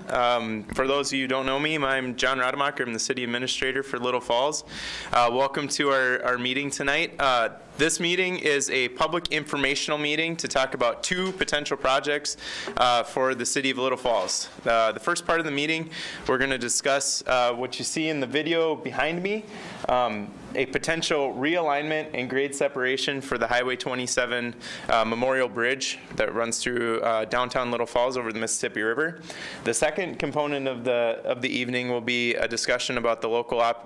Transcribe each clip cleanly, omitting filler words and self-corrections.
For those of you who don't know me, I'm John Rademacher. I'm the City Administrator for Little Falls. Welcome to our meeting tonight. This meeting is a public informational meeting to talk about two potential projects for the City of Little Falls. The first part of the meeting, we're going to discuss what you see in the video behind me, a potential realignment and grade separation for the Highway 27 Memorial Bridge that runs through downtown Little Falls over the Mississippi River. The second component of the evening will be a discussion about the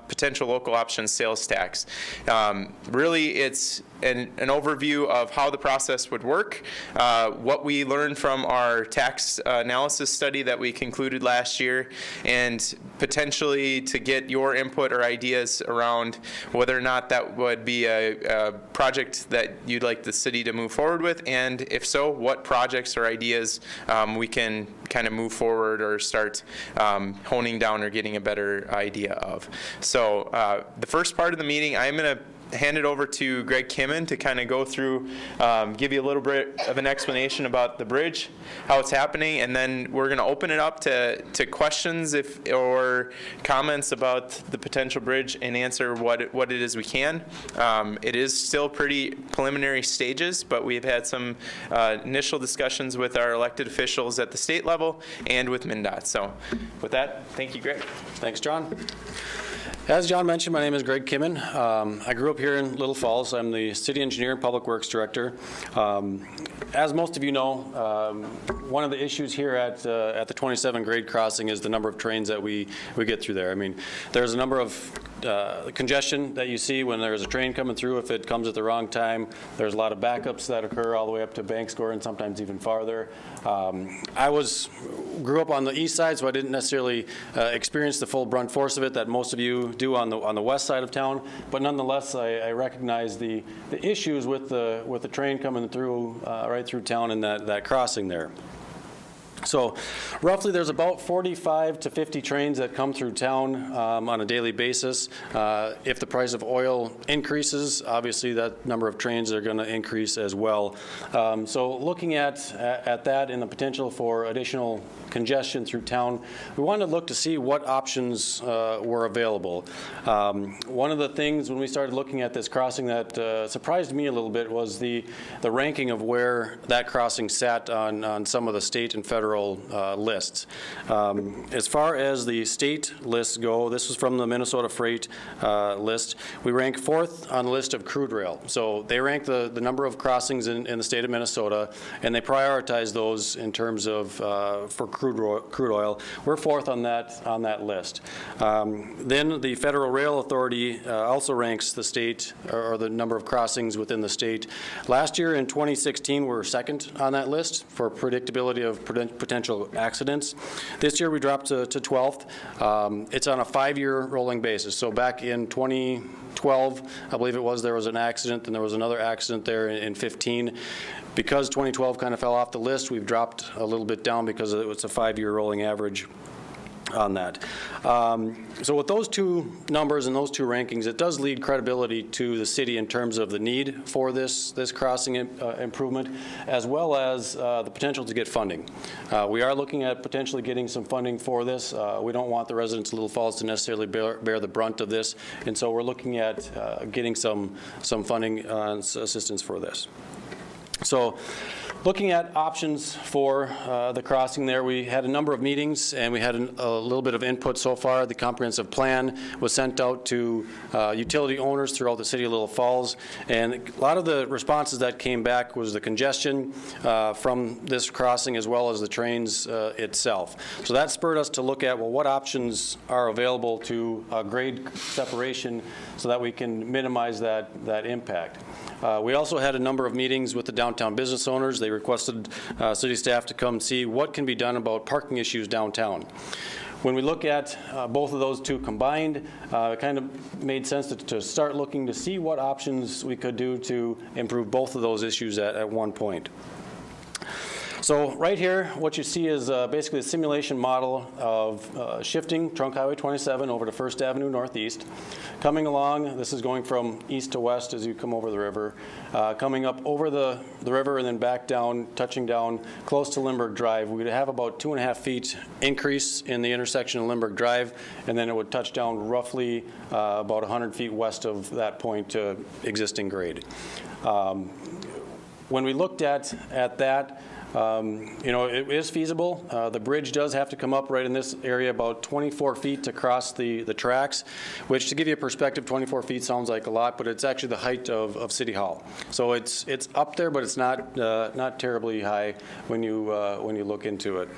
potential local option sales tax. Really, it's an overview of how the process would work, what we learned from our tax analysis study that we concluded last year, and potentially to get your input or ideas around whether or not that would be a project that you'd like the city to move forward with, and if so, what projects or ideas we can kind of move forward or start honing down or getting a better idea of. So the first part of the meeting, I'm going to hand it over to Greg Kimmen to kind of go through, give you a little bit of an explanation about the bridge, how it's happening, and then we're going to open it up to questions or comments about the potential bridge and answer what it is we can. It is still pretty preliminary stages, but we've had some initial discussions with our elected officials at the state level and with MnDOT. So with that, thank you, Greg. Thanks, John. As John mentioned, my name is Greg Kimmen. I grew up here in Little Falls. I'm the City Engineer and Public Works Director. As most of you know, one of the issues here at the 27 grade crossing is the number of trains that we get through there. I mean, there's a number of congestion that you see when there's a train coming through. If it comes at the wrong time, there's a lot of backups that occur all the way up to Bankscore and sometimes even farther. I grew up on the east side, so I didn't necessarily experience the full brunt force of it that most of you do on the west side of town. But nonetheless, I recognize the issues with the train coming through right through town and that crossing there. So roughly there's about 45 to 50 trains that come through town on a daily basis. If the price of oil increases, obviously that number of trains are going to increase as well. So looking at that and the potential for additional congestion through town, we wanted to look to see what options were available. One of the things when we started looking at this crossing that surprised me a little bit was the ranking of where that crossing sat on some of the state and federal lists. As far as the state lists go, this was from the Minnesota Freight list. We rank fourth on the list of crude rail. So they rank the number of crossings in the state of Minnesota, and they prioritize those in terms of for crude oil. We're fourth on that list. Then the Federal Rail Authority also ranks the state or the number of crossings within the state. Last year in 2016, we were second on that list for predictability of potential accidents. This year we dropped to 12th. It's on a 5-year rolling basis. So back in 2012, I believe it was, there was an accident, and there was another accident there in 15. Because 2012 kind of fell off the list, we've dropped a little bit down because it's a 5-year rolling average on that. So with those two numbers and those two rankings, it does lead credibility to the city in terms of the need for this crossing improvement, as well as the potential to get funding. We are looking at potentially getting some funding for this. We don't want the residents of Little Falls to necessarily bear the brunt of this, and so we're looking at getting some funding assistance for this. So looking at options for the crossing there, we had a number of meetings and we had a little bit of input so far. The comprehensive plan was sent out to utility owners throughout the city of Little Falls, and a lot of the responses that came back was the congestion from this crossing as well as the trains itself. So that spurred us to look at, well, what options are available to grade separation so that we can minimize that impact. We also had a number of meetings with the downtown business owners. They requested city staff to come see what can be done about parking issues downtown. When we look at both of those two combined, it kind of made sense to start looking to see what options we could do to improve both of those issues at one point. So right here, what you see is basically a simulation model of shifting Trunk Highway 27 over to First Avenue Northeast. Coming along, this is going from east to west as you come over the river, coming up over the river and then back down, touching down close to Lindbergh Drive. We would have about 2.5 feet increase in the intersection of Lindbergh Drive, and then it would touch down roughly about 100 feet west of that point to existing grade. When we looked at that, it is feasible. The bridge does have to come up right in this area about 24 feet to cross the tracks, which, to give you a perspective, 24 feet sounds like a lot, but it's actually the height of City Hall. So it's up there, but it's not terribly high when you look into it.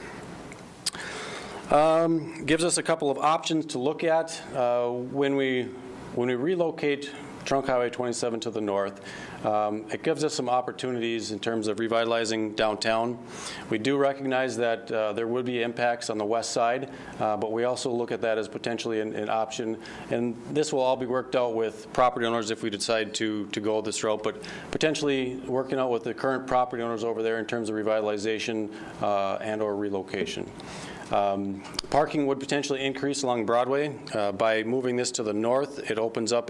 Gives us a couple of options to look at when we relocate Trunk Highway 27 to the north. It gives us some opportunities in terms of revitalizing downtown. We do recognize that there would be impacts on the west side, but we also look at that as potentially an option. And this will all be worked out with property owners if we decide to go this route, but potentially working out with the current property owners over there in terms of revitalization and or relocation. Parking would potentially increase along Broadway. By moving this to the north, it opens up,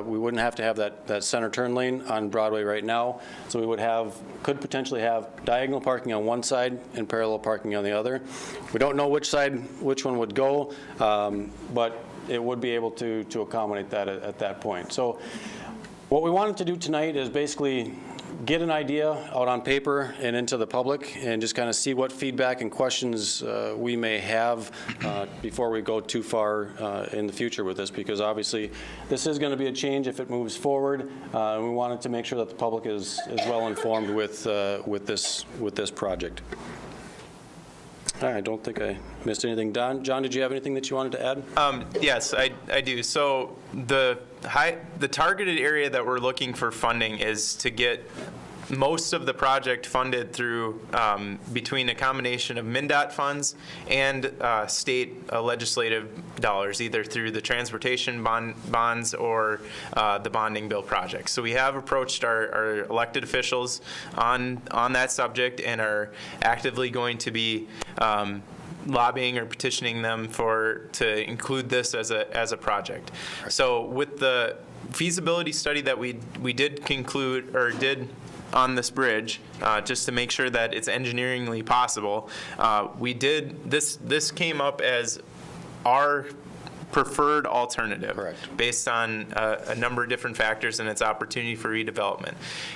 we wouldn't have to have that center turn lane on Broadway right now, so we could potentially have diagonal parking on one side and parallel parking on the other. We don't know which one would go, but it would be able to accommodate that at that point. So what we wanted to do tonight is basically get an idea out on paper and into the public and just kind of see what feedback and questions we may have before we go too far in the future with this, because obviously this is going to be a change if it moves forward. We wanted to make sure that the public is well informed with this project. I don't think I missed anything. John, did you have anything that you wanted to add? Yes, I do. So the targeted area that we're looking for funding is to get most of the project funded through between a combination of MnDOT funds and state legislative dollars, either through the transportation bonds or the bonding bill project. So we have approached our elected officials on that subject and are actively going to be lobbying or petitioning them to include this as a project. So with the feasibility study that we did conclude or did on this bridge, just to make sure that it's engineeringly possible, this came up as our preferred alternative. Correct. Based on a number of different factors and its opportunity for redevelopment.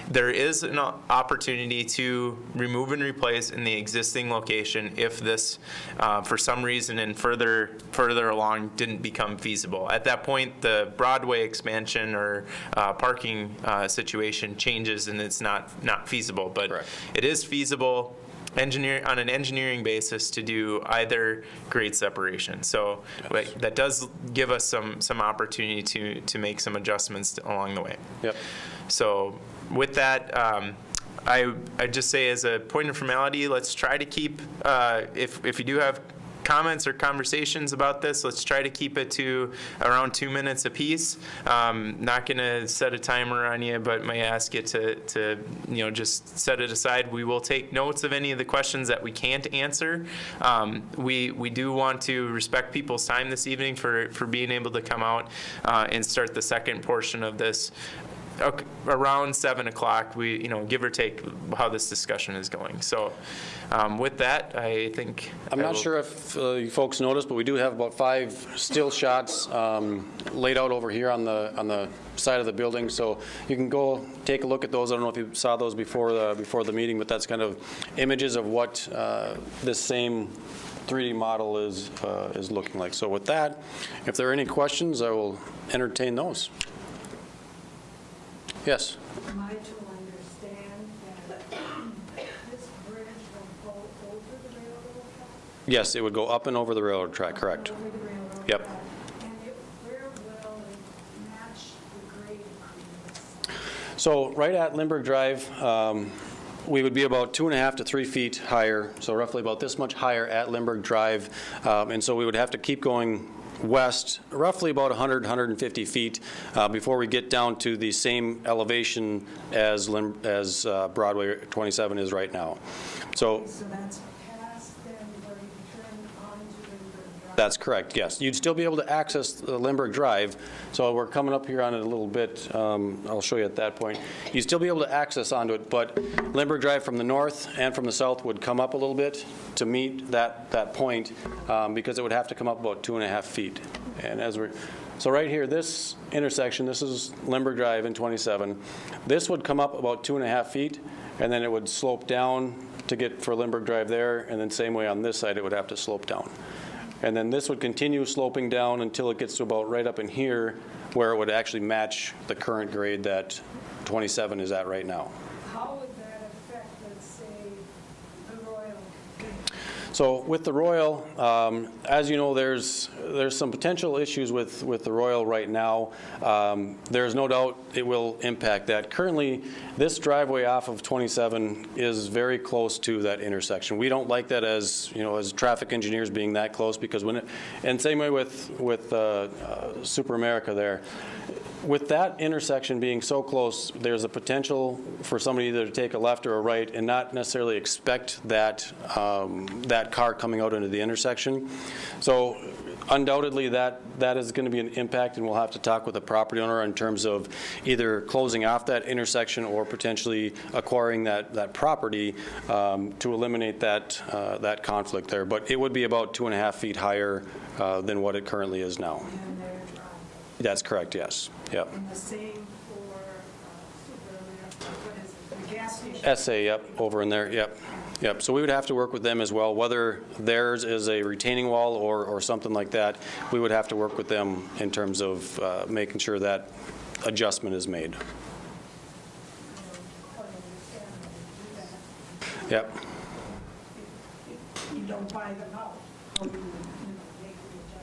There is an opportunity to remove and replace in the existing location if this, for some reason and further along, didn't become feasible. At that point, the Broadway expansion or parking situation changes and it's not feasible. But correct. It is feasible on an engineering basis to do either grade separation. So yes. That does give us some opportunity to make some adjustments along the way. Yep. So with that, I just say as a point of formality, let's try to keep, if you do have comments or conversations about this, let's try to keep it to around 2 minutes apiece. Not going to set a timer on you, but may ask you to just set it aside. We will take notes of any of the questions that we can't answer. We do want to respect people's time this evening for being able to come out and start the second portion of this around 7 o'clock, we give or take how this discussion is going. So with that, I think I'm not sure if you folks noticed, but we do have about 5 still shots laid out over here on the side of the building. So you can go take a look at those. I don't know if you saw those before the meeting, but that's kind of images of what this same 3D model is looking like. So with that, if there are any questions, I will entertain those. Yes. Am I to understand that this bridge will go over the railroad track? Yes, it would go up and over the railroad track, correct. Over the railroad Yep. track. And where will it match the grade on this? So right at Lindbergh Drive, we would be about 2.5 to 3 feet higher, so roughly about this much higher at Lindbergh Drive. And so we would have to keep going west, roughly about 100, 150 feet before we get down to the same elevation as Broadway 27 is right now. So So that's past then where you turn onto Lindbergh Drive? that's correct, yes. You'd still be able to access the Lindbergh Drive. So we're coming up here on it a little bit. I'll show you at that point. You'd still be able to access onto it, but Lindbergh Drive from the north and from the south would come up a little bit to meet that point because it would have to come up about 2.5 feet. And so right here, this intersection, this is Lindbergh Drive and 27. This would come up about 2.5 feet, and then it would slope down to get for Lindbergh Drive there, and then same way on this side, it would have to slope down. And then this would continue sloping down until it gets to about right up in here, where it would actually match the current grade that 27 is at right now. How would that affect, let's say, the Royal? So with the Royal, as you know, there's some potential issues with the Royal right now. There's no doubt it will impact that. Currently, this driveway off of 27 is very close to that intersection. We don't like that as traffic engineers being that close, because and same way with Super America there. With that intersection being so close, there's a potential for somebody either to take a left or a right and not necessarily expect that car coming out into the intersection. So undoubtedly that is going to be an impact, and we'll have to talk with the property owner in terms of either closing off that intersection or potentially acquiring that property to eliminate that conflict there. But it would be about 2.5 feet higher than what it currently is now. And their driveway? That's correct, yes. Yep. And the same for what is it, the gas station? SA, yep, over in there, yep. Yep, so we would have to work with them as well, whether theirs is a retaining wall or something like that. We would have to work with them in terms of making sure that adjustment is made. Yep. You don't buy them out, how do you make the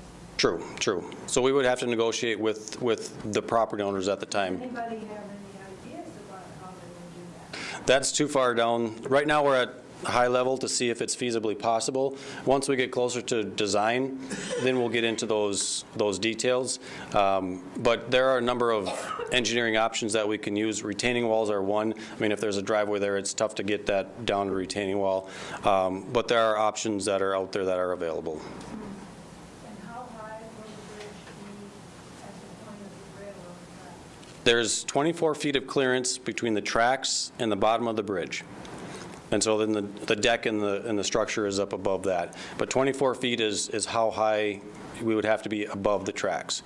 adjustment? True. So we would have to negotiate with the property owners at the time. Anybody have any ideas about how they would do that? That's too far down. Right now, we're at high level to see if it's feasibly possible. Once we get closer to design, then we'll get into those details. But there are a number of engineering options that we can use. Retaining walls are one. I mean, if there's a driveway there, it's tough to get that down to retaining wall. But there are options that are out there that are available. And how high will the bridge be at the point of the railroad track? There's 24 feet of clearance between the tracks and the bottom of the bridge. And so then the deck and the structure is up above that. But 24 feet is how high we would have to be above the tracks.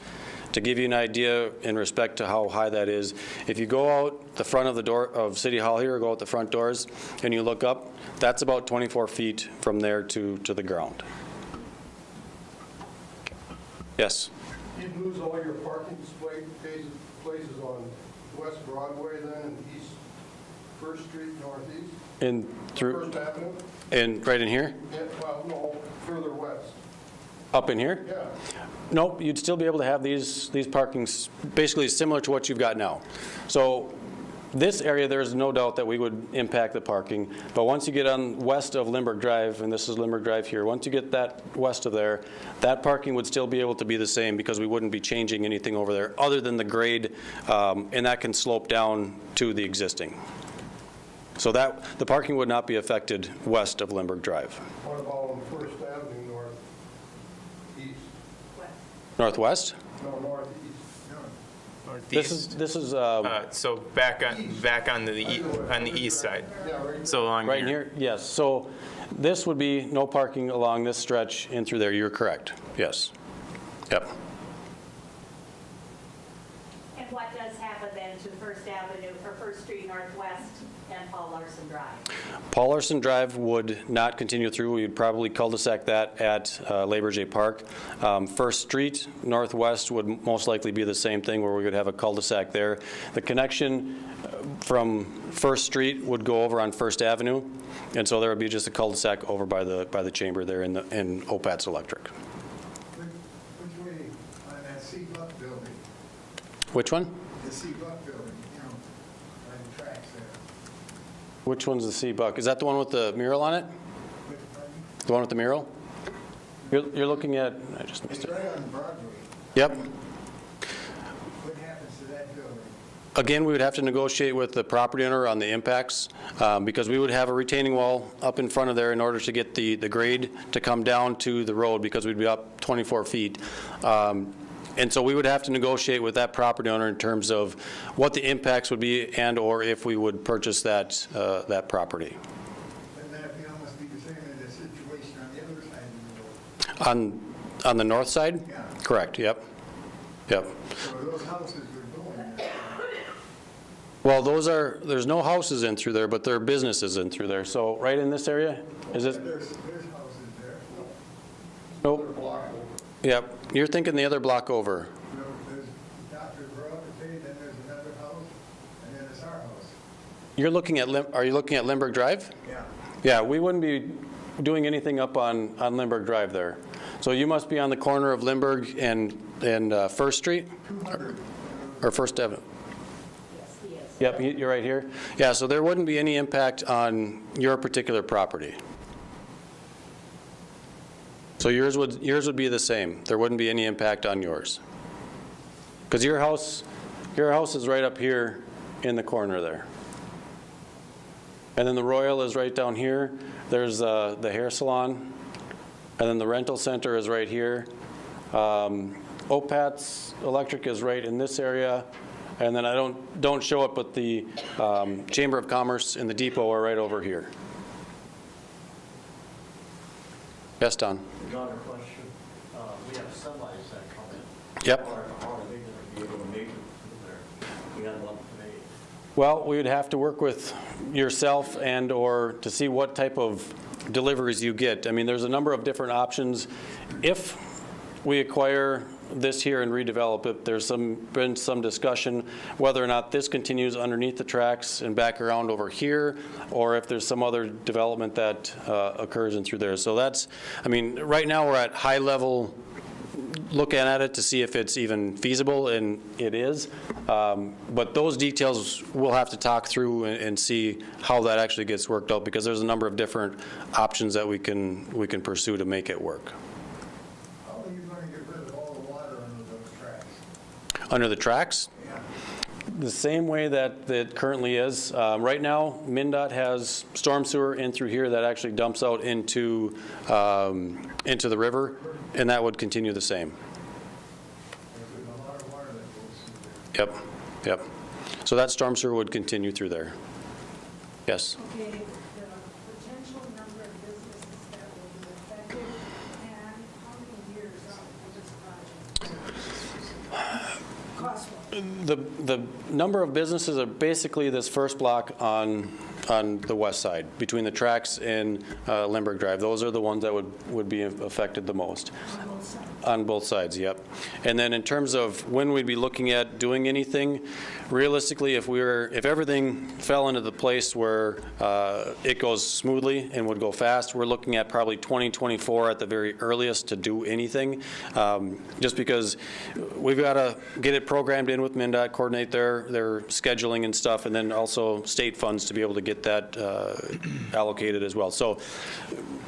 To give you an idea in respect to how high that is, if you go out the front of the door of City Hall here, or go out the front doors, and you look up, that's about 24 feet from there to the ground. Yes? You'd lose all your parking places on West Broadway then, and East First Street Northeast? First Avenue? Right in here? Yeah, well, no, further west. Up in here? Yeah. Nope, you'd still be able to have these parkings basically similar to what you've got now. So this area, there's no doubt that we would impact the parking. But once you get on west of Lindbergh Drive, and this is Lindbergh Drive here, once you get that west of there, that parking would still be able to be the same because we wouldn't be changing anything over there other than the grade, and that can slope down to the existing. So that the parking would not be affected west of Lindbergh Drive. What about on First Avenue northeast? Northwest? No, northeast. Northeast. This is So back on the east side. Yeah, right. So along right in here. Yes. So this would be no parking along this stretch in through there. You're correct. Yes. Yep. And what does happen then to First Avenue for First Street Northwest and Paul Larson Drive? Paul Larson Drive would not continue through. We would probably cul-de-sac that at Labor J Park. First Street Northwest would most likely be the same thing, where we would have a cul-de-sac there. The connection from First Street would go over on First Avenue, and so there would be just a cul-de-sac over by the chamber there in Opats Electric. Which way on that C Buck building? Which one? The C Buck building, on the tracks there. Which one's the C Buck? Is that the one with the mural on it? The one with the mural? You're looking at, I just missed It's it. right on Broadway. Yep. What happens to that building? Again, we would have to negotiate with the property owner on the impacts, because we would have a retaining wall up in front of there in order to get the grade to come down to the road, because we'd be up 24 feet. And so we would have to negotiate with that property owner in terms of what the impacts would be and/or if we would purchase that property. Then that must be the same in the situation on the other side of the road. On the north side? Yeah. Correct, yep. Yep. So those houses are going there. Well, there's no houses in through there, but there are businesses in through there. So right in this area, is this? There's houses there. Nope. Block over. Yep. You're thinking the other block over. There's Dr. Broadway, then there's another house, and then it's our house. You're looking at, are you looking at Lindbergh Drive? Yeah. Yeah, we wouldn't be doing anything up on Lindbergh Drive there. So you must be on the corner of Lindbergh and First Street? 200. Or First Avenue? Yes, he is. Yep, you're right here. Yeah, so there wouldn't be any impact on your particular property. So yours would be the same. There wouldn't be any impact on yours. Because your house is right up here in the corner there. And then the Royal is right down here. There's the hair salon. And then the rental center is right here. Opat's Electric is right in this area. And then I don't show it, but the Chamber of Commerce and the depot are right over here. Yes, Don? John, a question. We have semis that come in. Yep. How are they going to be able to make it through there? We had one today. Well, we would have to work with yourself and/or to see what type of deliveries you get. I mean, there's a number of different options. If we acquire this here and redevelop it, there's been some discussion whether or not this continues underneath the tracks and back around over here, or if there's some other development that occurs in through there. So that's, I mean, right now we're at high level looking at it to see if it's even feasible, and it is. But those details we'll have to talk through and see how that actually gets worked out, because there's a number of different options that we can pursue to make it work. How are you going to get rid of all the water under those tracks? Under the tracks? Yeah. The same way that it currently is. Right now, MnDOT has storm sewer in through here that actually dumps out into the river, and that would continue the same. There's a lot of water that goes through there. Yep, yep. So that storm sewer would continue through there. Yes. Okay, the potential number of businesses that will be affected, and how many years out for this project? Cost-wise. The number of businesses are basically this first block on the west side, between the tracks and Lindbergh Drive. Those are the ones that would be affected the most. On both sides. On both sides, yep. And then in terms of when we'd be looking at doing anything, realistically, if everything fell into the place where it goes smoothly and would go fast, we're looking at probably 2024 at the very earliest to do anything, just because we've got to get it programmed in with MnDOT, coordinate their scheduling and stuff, and then also state funds to be able to get that allocated as well. So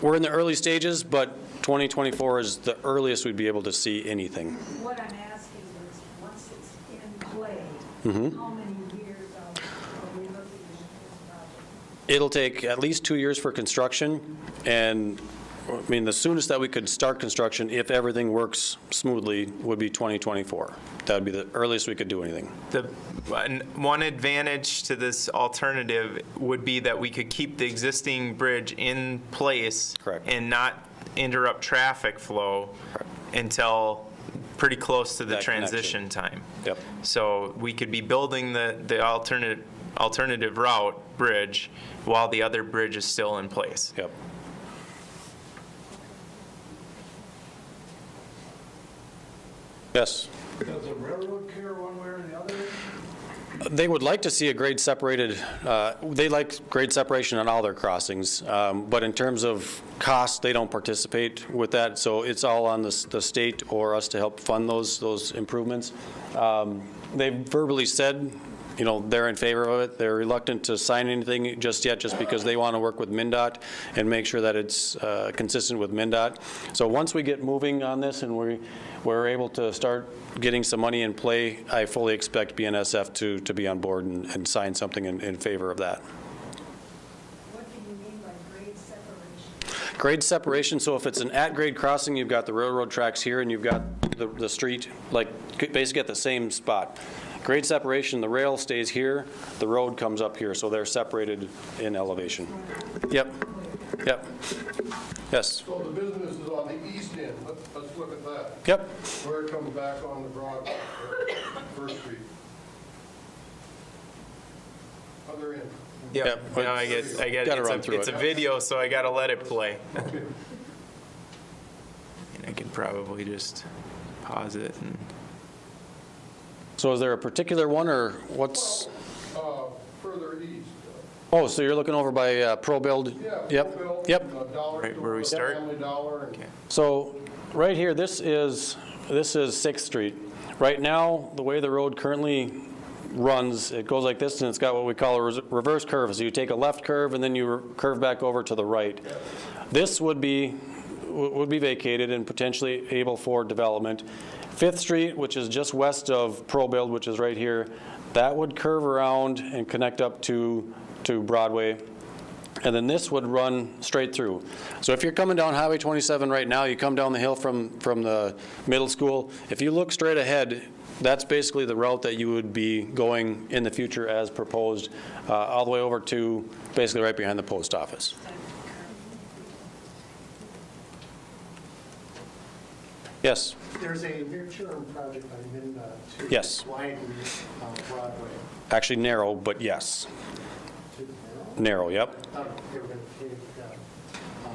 we're in the early stages, but 2024 is the earliest we'd be able to see anything. What I'm asking is, once it's in play, Mm-hmm. how many years out are we looking at this project? It'll take at least 2 years for construction, and I mean, the soonest that we could start construction, if everything works smoothly, would be 2024. That would be the earliest we could do anything. The one advantage to this alternative would be that we could keep the existing bridge in place. Correct. And not interrupt traffic flow until pretty close to the That transition time. Yep. So we could be building the alternative route bridge while the other bridge is still in place. Yep. Yes. Does the railroad care one way or the other? They would like to see a grade separated, they like grade separation on all their crossings, but in terms of cost, they don't participate with that, so it's all on the state or us to help fund those improvements. They've verbally said they're in favor of it. They're reluctant to sign anything just yet, just because they want to work with MnDOT and make sure that it's consistent with MnDOT. So once we get moving on this and we're able to start getting some money in play, I fully expect BNSF to be on board and sign something in favor of that. What do you mean by grade separation? Grade separation, so if it's an at-grade crossing, you've got the railroad tracks here and you've got the street, like basically at the same spot. Grade separation, the rail stays here, the road comes up here, so they're separated in elevation. Yep. Yes. So the business is on the east end, let's look at that. Yep. Where it comes back on the Broadway, First Street. Other end. Yep. No, I get Gotta run through it's it. a video, so I gotta let it play. Okay. And I can probably just pause it and. So is there a particular one, or what's? Further east. Oh, so you're looking over by ProBuild? Yeah. Yep. Bill, Yep. Dollar Right Store, where we start? Family Dollar. And Okay. So right here, this is 6th Street. Right now, the way the road currently runs, it goes like this, and it's got what we call a reverse curve. So you take a left curve and then you curve back over to the right. This would be vacated and potentially able for development. 5th Street, which is just west of ProBuild, which is right here, that would curve around and connect up to Broadway. And then this would run straight through. So if you're coming down Highway 27 right now, you come down the hill from the middle school, if you look straight ahead, that's basically the route that you would be going in the future as proposed, all the way over to basically right behind the post office. Yes. There's a near-term project by MnDOT to Yes. widen Broadway. Actually narrow, but yes. To narrow? Narrow, yep. They were going to take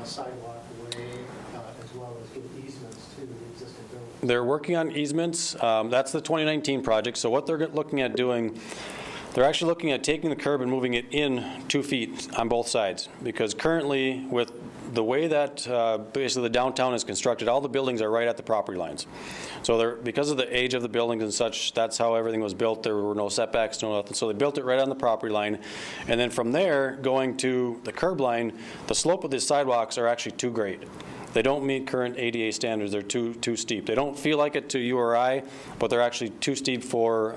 sidewalk away as well as give easements to the existing building. They're working on easements. That's the 2019 project. So what they're looking at doing, they're actually looking at taking the curb and moving it in 2 feet on both sides. Because currently, with the way that basically the downtown is constructed, all the buildings are right at the property lines. So because of the age of the buildings and such, that's how everything was built. There were no setbacks, no nothing. So they built it right on the property line. And then from there, going to the curb line, the slope of the sidewalks are actually too great. They don't meet current ADA standards. They're too steep. They don't feel like it to you or I, but they're actually too steep for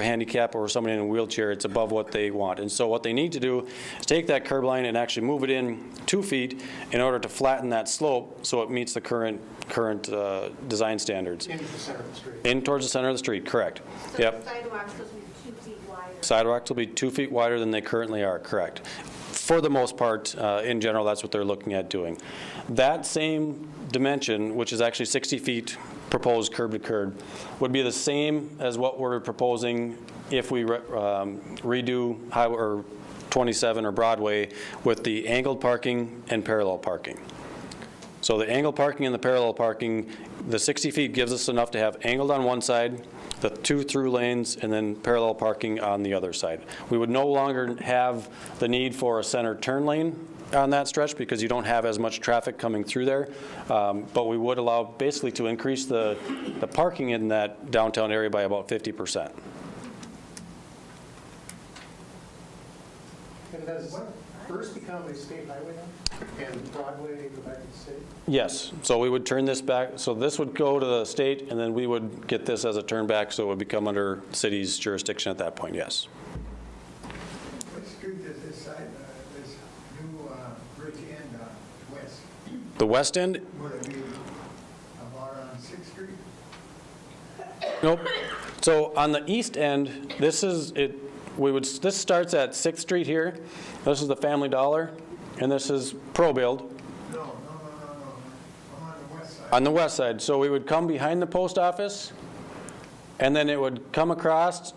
handicap or somebody in a wheelchair. It's above what they want. And so what they need to do is take that curb line and actually move it in 2 feet in order to flatten that slope so it meets the current design standards. Into the center of the street. In towards the center of the street, correct. So Yep. the sidewalk's supposed to be 2 feet wider. Sidewalks will be 2 feet wider than they currently are, correct. For the most part, in general, that's what they're looking at doing. That same dimension, which is actually 60 feet proposed curb to curb, would be the same as what we're proposing if we redo Highway or 27 or Broadway with the angled parking and parallel parking. So the angled parking and the parallel parking, the 60 feet gives us enough to have angled on one side, the 2 through lanes, and then parallel parking on the other side. We would no longer have the need for a center turn lane on that stretch because you don't have as much traffic coming through there. But we would allow basically to increase the parking in that downtown area by about 50%. And does First become a state highway now? And Broadway go back to the state? Yes, so we would turn this back, so this would go to the state, and then we would get this as a turn back, so it would become under city's jurisdiction at that point, yes. What street does this side, this new bridge end on, west? The west end, Would it be about on 6th Street? nope. So on the east end, this is, this starts at 6th Street here. This is the Family Dollar, and this is ProBuild No. I'm on the west side. on the west side. So we would come behind the post office, and then it would come across,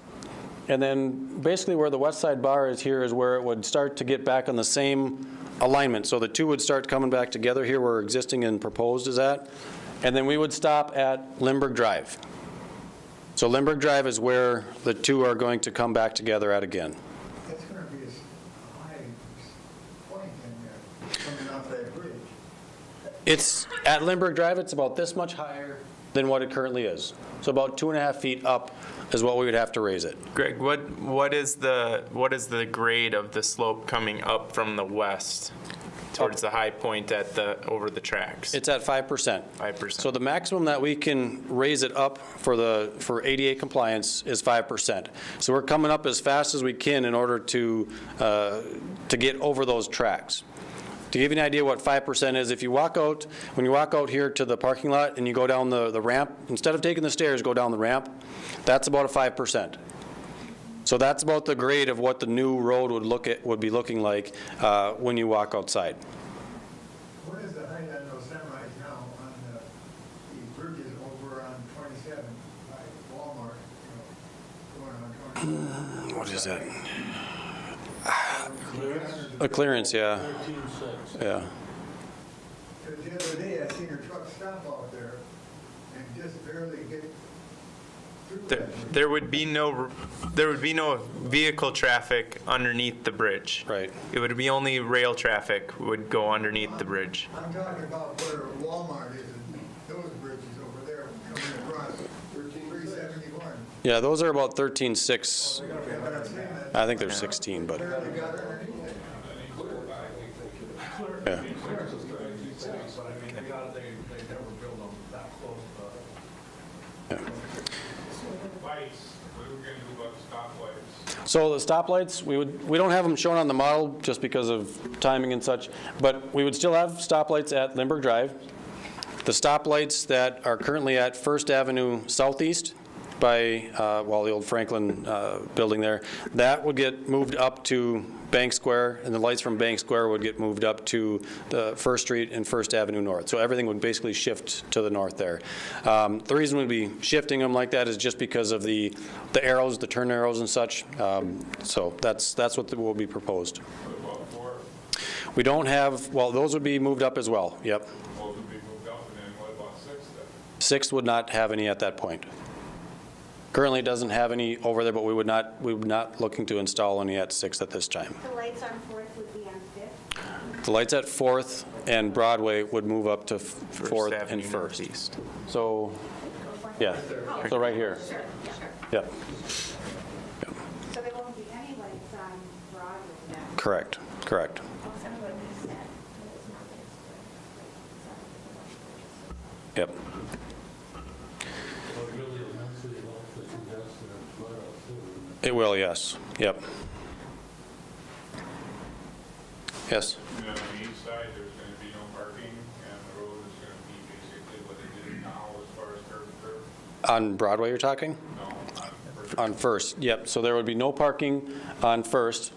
and then basically where the west side bar is here is where it would start to get back on the same alignment. So the two would start coming back together here where existing and proposed is at, and then we would stop at Lindbergh Drive. So Lindbergh Drive is where the two are going to come back together at again. That's going to be a high point in there, coming off that bridge. It's, at Lindbergh Drive, it's about this much higher than what it currently is. So about 2.5 feet up is what we would have to raise it. Greg, what is the grade of the slope coming up from the west towards the high point over the tracks? It's at 5%. 5%. So the maximum that we can raise it up for ADA compliance is 5%. So we're coming up as fast as we can in order to get over those tracks. To give you an idea what 5% is, if you walk out, when you walk out here to the parking lot and you go down the ramp, instead of taking the stairs, go down the ramp, that's about a 5%. So that's about the grade of what the new road would be looking like when you walk outside. What is the height on those semis now on the bridges over on 27 by Walmart, going on 27? What is that? A clearance, yeah. 13.6. Yeah. Because the other day, I seen her truck stop out there and just barely get through that. There would be no vehicle traffic underneath the bridge. Right. It would be only rail traffic would go underneath the bridge. I'm talking about where Walmart is and those bridges over there coming across 371. Yeah, those are about 13.6. Yeah, but I'm saying that I think they're 16, but barely got underneath it. yeah. But I mean, they never build them that close, Yeah. Lights, what are we gonna do about stoplights? So the stoplights, we don't have them shown on the model just because of timing and such, but we would still have stoplights at Lindbergh Drive. The stoplights that are currently at First Avenue Southeast by, the old Franklin building there, that would get moved up to Bank Square, and the lights from Bank Square would get moved up to the First Street and First Avenue North. So everything would basically shift to the north there. The reason we'd be shifting them like that is just because of the arrows, the turn arrows and such. So that's what will be proposed. What about four? We don't have, those would be moved up as well, yep. Those would be moved up, and then what about six then? 6th would not have any at that point. Currently, it doesn't have any over there, but we would not looking to install any at 6th at this time. The lights on 4th would be on 5th. The lights at 4th and Broadway would move up to 4th and Avenue 1st. Northeast. So, yeah, so right here. Sure, sure. Yep, So there won't be any lights on Broadway then? correct. Yep. but it really eventually helps the congestion and flood out too. It will, yes. Yep. Yes. And then on the east side, there's gonna be no parking, and the road is gonna be basically what it is now as far as curb to curb? On Broadway you're talking? No, On First, yep. So there would be no parking on First,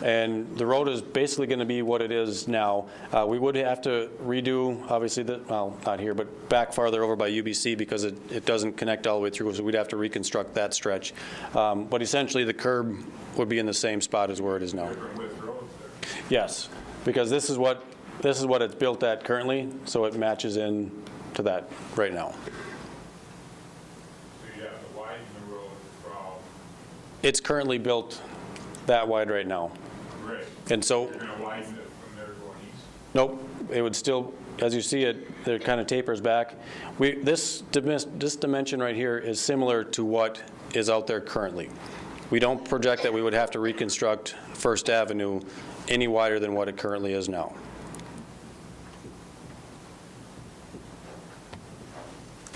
and the road is basically going to be what it is now. We would have to redo, obviously, not here, but back farther over by UBC because it doesn't connect all the way through, so we'd have to reconstruct that stretch. But essentially, the curb would be in the same spot as where it is now. different width roads there. Yes, because this is what it's built at currently, so it matches in to that right now. So you have to widen the road from, It's currently built that wide right now. right, And so, you're gonna widen it from there going east? nope, it would still, as you see it, it kind of tapers back. This dimension right here is similar to what is out there currently. We don't project that we would have to reconstruct First Avenue any wider than what it currently is now.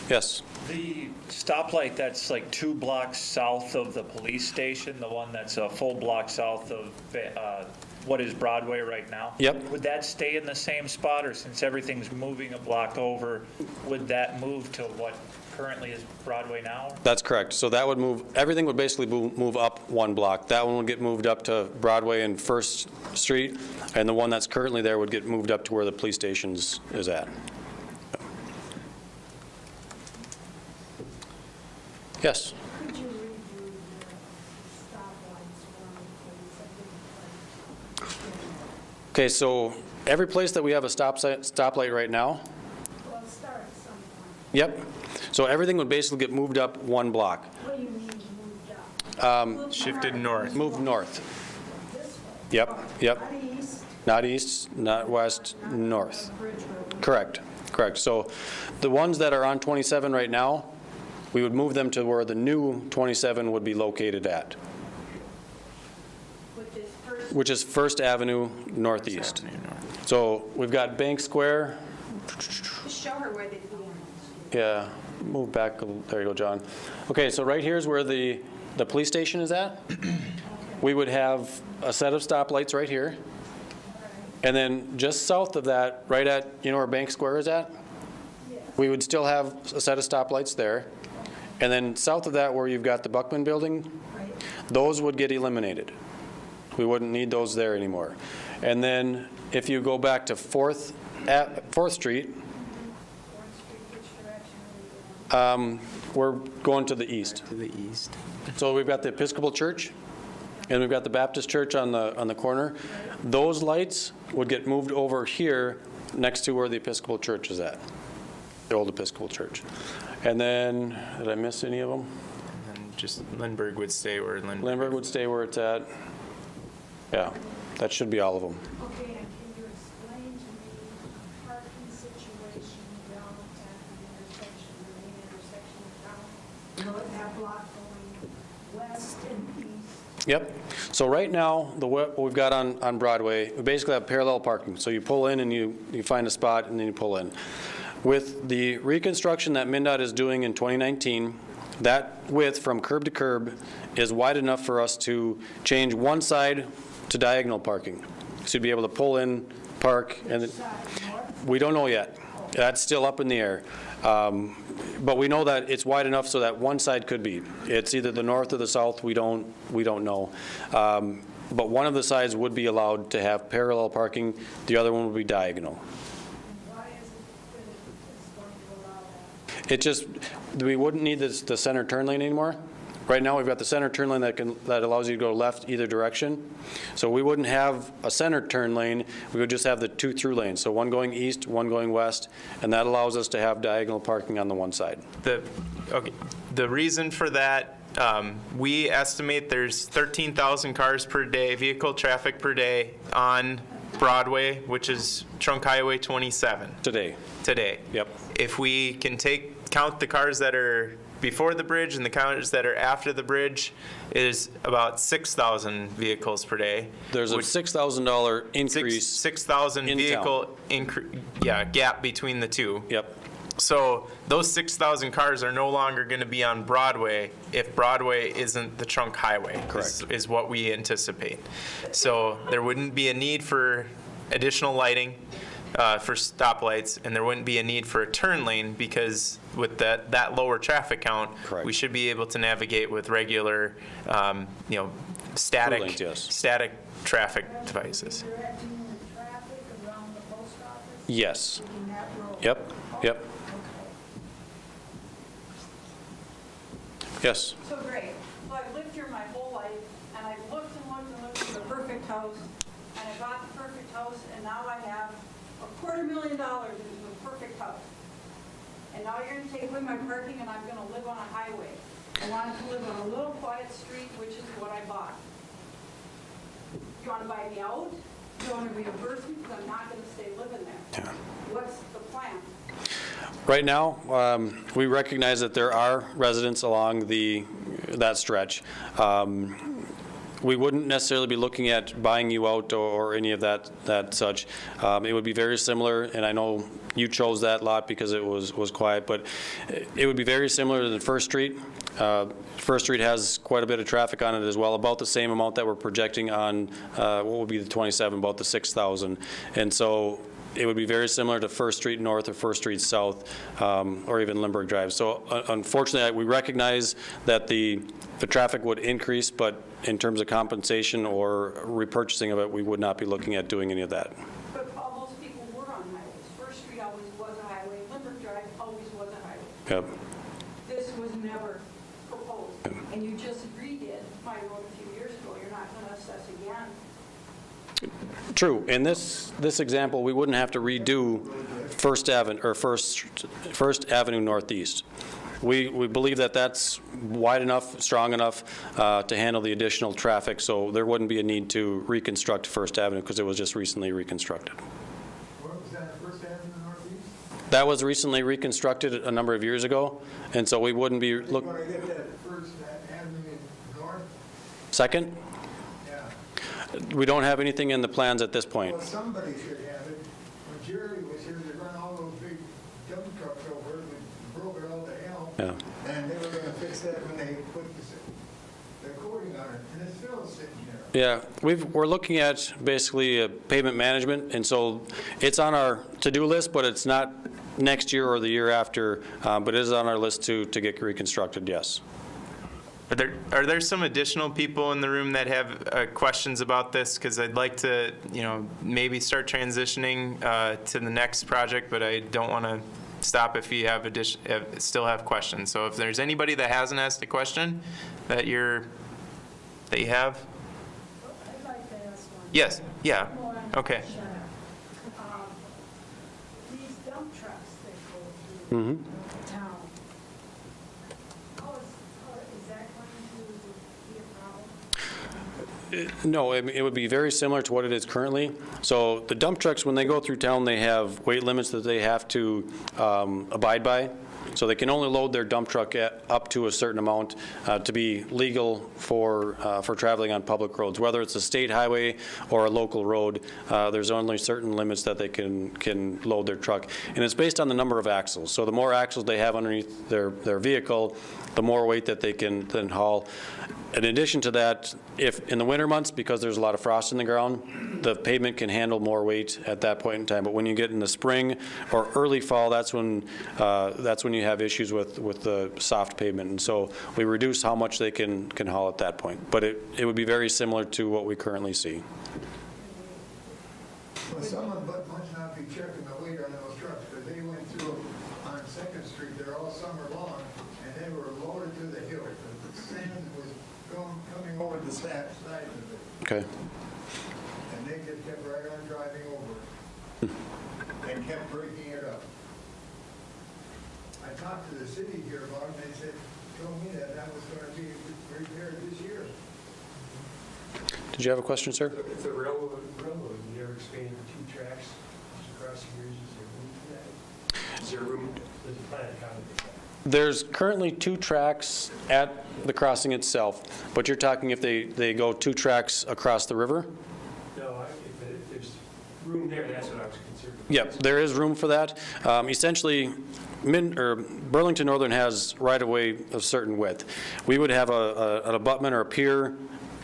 Yes? The stoplight that's like 2 blocks south of the police station, the one that's a full block south of what is Broadway right now? Yep. Would that stay in the same spot, or since everything's moving a block over, would that move to what currently is Broadway now? That's correct. So that would move, everything would basically move up 1 block. That one would get moved up to Broadway and First Street, and the one that's currently there would get moved up to where the police stations is at. Yes? Could you redo the stoplights for me, please? Okay, so every place that we have a stoplight right now, Well, start at some point. yep. So everything would basically get moved up 1 block. What do you mean moved up? Moved Shifted north. Moved north. This way? Yep. Not east? Not east, not west, north. Bridge Road. Correct. So the ones that are on 27 right now We would move them to where the new 27 would be located at, which is First Avenue Northeast. So we've got Bank Square. Just show her where they begin. Yeah, move back, there you go, John. Okay, so right here's where the police station is at. We would have a set of stoplights right here. And then just south of that, right at, you know where Bank Square is at? We would still have a set of stoplights there. And then south of that, where you've got the Buckman Building, those would get eliminated. We wouldn't need those there anymore. And then if you go back to 4th Street, we're going to the east. To the east. So we've got the Episcopal Church, and we've got the Baptist Church on the corner. Those lights would get moved over here next to where the Episcopal Church is at, the old Episcopal Church. And then, did I miss any of them? And then just Lindbergh would stay where Lindbergh would stay where it's at. Yeah, that should be all of them. Okay, and can you explain to me the parking situation down at the intersection, the main intersection of town? You know, that block going west and east? Yep. So right now, what we've got on Broadway, we basically have parallel parking. So you pull in and you find a spot and then you pull in. With the reconstruction that MnDOT is doing in 2019, that width from curb to curb is wide enough for us to change one side to diagonal parking. So you'd be able to pull in, park, and we don't know yet. That's still up in the air. But we know that it's wide enough so that one side could be. It's either the north or the south, we don't know. But one of the sides would be allowed to have parallel parking, the other one would be diagonal. Why is it that it's going to allow that? It just, we wouldn't need the center turn lane anymore. Right now, we've got the center turn lane that allows you to go left either direction. So we wouldn't have a center turn lane, we would just have the two through lanes. So one going east, one going west, and that allows us to have diagonal parking on the one side. The reason for that, we estimate there's 13,000 cars per day, vehicle traffic per day on Broadway, which is Trunk Highway 27. Today. Yep. If we can count the cars that are before the bridge and the cars that are after the bridge, is about 6,000 vehicles per day. There's a $6,000 increase. 6,000 vehicle gap between the two. Yep. So those 6,000 cars are no longer going to be on Broadway if Broadway isn't the trunk highway. Correct. Is what we anticipate. So there wouldn't be a need for additional lighting for stoplights, and there wouldn't be a need for a turn lane because with that lower traffic count, Correct. we should be able to navigate with regular, static, lanes, yes. static traffic devices. Directing the traffic around the post office? Yes. In that road? Yep. Yes. So great. So I've lived here my whole life, and I've looked and looked and looked for the perfect house, and I bought the perfect house, and now I have $250,000 into a perfect house. And now you're going to take away my parking, and I'm going to live on a highway. I wanted to live on a little quiet street, which is what I bought. You want to buy me out? You want to reimburse me? Because I'm not going to stay living there. Yeah. What's the plan? Right now, we recognize that there are residents along that stretch. We wouldn't necessarily be looking at buying you out or any of that such. It would be very similar, and I know you chose that lot because it was quiet, but it would be very similar to First Street. First Street has quite a bit of traffic on it as well, about the same amount that we're projecting on what would be the 27, about the 6,000. And so it would be very similar to First Street North or First Street South, or even Lindbergh Drive. So unfortunately, we recognize that the traffic would increase, but in terms of compensation or repurchasing of it, we would not be looking at doing any of that. But all those people were on highways. First Street always was a highway. Lindbergh Drive always was a highway. Yep. This was never proposed. And you just redid my road a few years ago. You're not going to assess again. True. In this example, we wouldn't have to redo First Avenue Northeast. We believe that that's wide enough, strong enough to handle the additional traffic, so there wouldn't be a need to reconstruct First Avenue because it was just recently reconstructed. What was that, First Avenue Northeast? That was recently reconstructed a number of years ago, and so we wouldn't be You're look. gonna get that first avenue north? Second, Yeah. we don't have anything in the plans at this point. Well, somebody should have it. When Jerry was here, they run all those big dump trucks over it, and broke it all to hell. Yeah. And they were gonna fix that when they put the coating on it, and it's still sitting there. Yeah, we're looking at basically pavement management, and so it's on our to-do list, but it's not next year or the year after, but it is on our list to get reconstructed, yes. Are there some additional people in the room that have questions about this? Because I'd like to, maybe start transitioning to the next project, but I don't want to stop if you have still have questions. So if there's anybody that hasn't asked a question that you have? I'd like to ask one. Yes, yeah, More on okay. shut up. These dump trucks that go through Mhm. town, how is that going to be a problem? No, it would be very similar to what it is currently. So the dump trucks, when they go through town, they have weight limits that they have to abide by. So they can only load their dump truck up to a certain amount to be legal for traveling on public roads. Whether it's a state highway or a local road, there's only certain limits that they can load their truck. And it's based on the number of axles. So the more axles they have underneath their vehicle, the more weight that they can then haul. In addition to that, if in the winter months, because there's a lot of frost in the ground, the pavement can handle more weight at that point in time. But when you get in the spring or early fall, that's when you have issues with the soft pavement. And so we reduce how much they can haul at that point. But it would be very similar to what we currently see. Well, someone must not be checking the weight on those trucks, because they went through on Second Street there all summer long, and they were loaded to the hill. The sand was coming over the side of it, Okay. and they just kept right on driving over it, and kept breaking it up. I talked to the city here about it, and they said, told me that was going to be repaired this year. Did you have a question, sir? It's a railroad, you ever expanded to 2 tracks across the years, is there room for that? Is there room, there's a plan to accommodate that? There's currently 2 tracks at the crossing itself, but you're talking if they go 2 tracks across the river? No, if there's room there, that's what I was concerned with. Yep, there is room for that. Essentially, Burlington Northern has right-of-way of certain width. We would have an abutment or a pier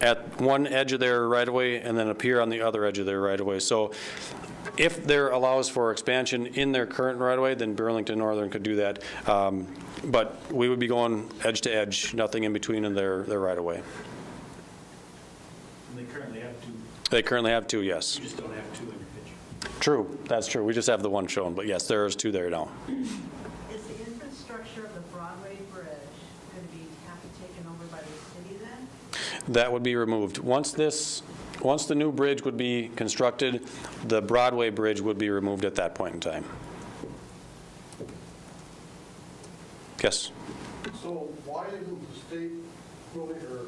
at one edge of their right-of-way and then a pier on the other edge of their right-of-way. So if there allows for expansion in their current right-of-way, then Burlington Northern could do that. But we would be going edge to edge, nothing in between in their right-of-way. And they currently have 2, They currently have 2, yes. you just don't have 2 in your picture. True, that's true. We just have the one shown, but yes, there is 2 there now. Is the infrastructure of the Broadway Bridge going to have to be taken over by the city then? That would be removed. Once the new bridge would be constructed, the Broadway Bridge would be removed at that point in time. Yes? So why isn't the state really, or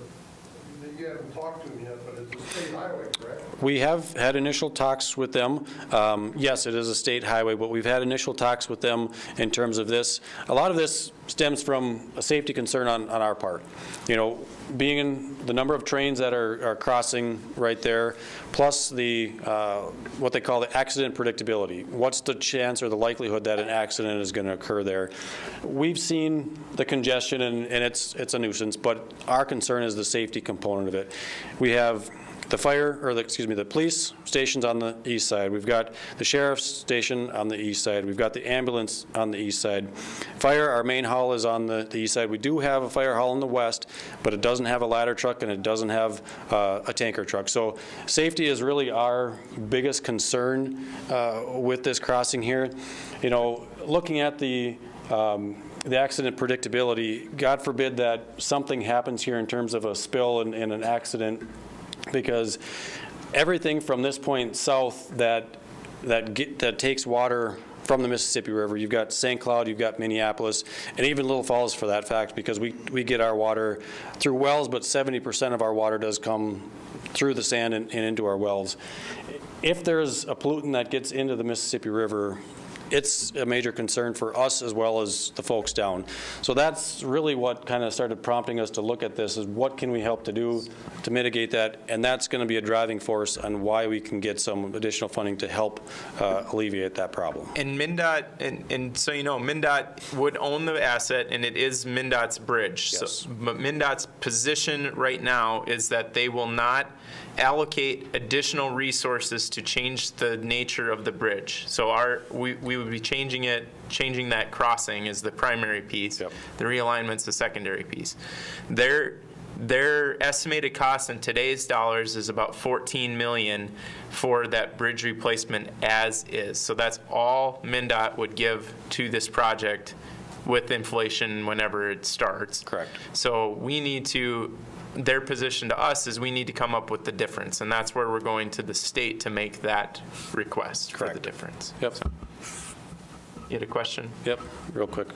you haven't talked to them yet, but it's a state highway, correct? We have had initial talks with them. Yes, it is a state highway, but we've had initial talks with them in terms of this. A lot of this stems from a safety concern on our part. Being in the number of trains that are crossing right there, plus the what they call the accident predictability. What's the chance or the likelihood that an accident is going to occur there? We've seen the congestion, and it's a nuisance, but our concern is the safety component of it. We have the police stations on the east side. We've got the sheriff's station on the east side. We've got the ambulance on the east side. Fire, our main hall is on the east side. We do have a fire hall in the west, but it doesn't have a ladder truck and it doesn't have a tanker truck. So safety is really our biggest concern with this crossing here. Looking at the accident predictability, God forbid that something happens here in terms of a spill and an accident, because everything from this point south that takes water from the Mississippi River, you've got St. Cloud, you've got Minneapolis, and even Little Falls for that fact, because we get our water through wells, but 70% of our water does come through the sand and into our wells. If there's a pollutant that gets into the Mississippi River, it's a major concern for us as well as the folks down. So that's really what kind of started prompting us to look at this, is what can we help to do to mitigate that? And that's going to be a driving force on why we can get some additional funding to help alleviate that problem. And MnDOT, and so you know, MnDOT would own the asset, and it is MnDOT's bridge. Yes. So, but MnDOT's position right now is that they will not allocate additional resources to change the nature of the bridge. So we would be changing that crossing is the primary piece. Yep. The realignment's the secondary piece. Their estimated cost in today's dollars is about $14 million for that bridge replacement as is. So that's all MnDOT would give to this project with inflation whenever it starts. Correct. So their position to us is we need to come up with the difference, and that's where we're going to the state to make that request for the difference. Yep. So, you had a question? Yep, real quick.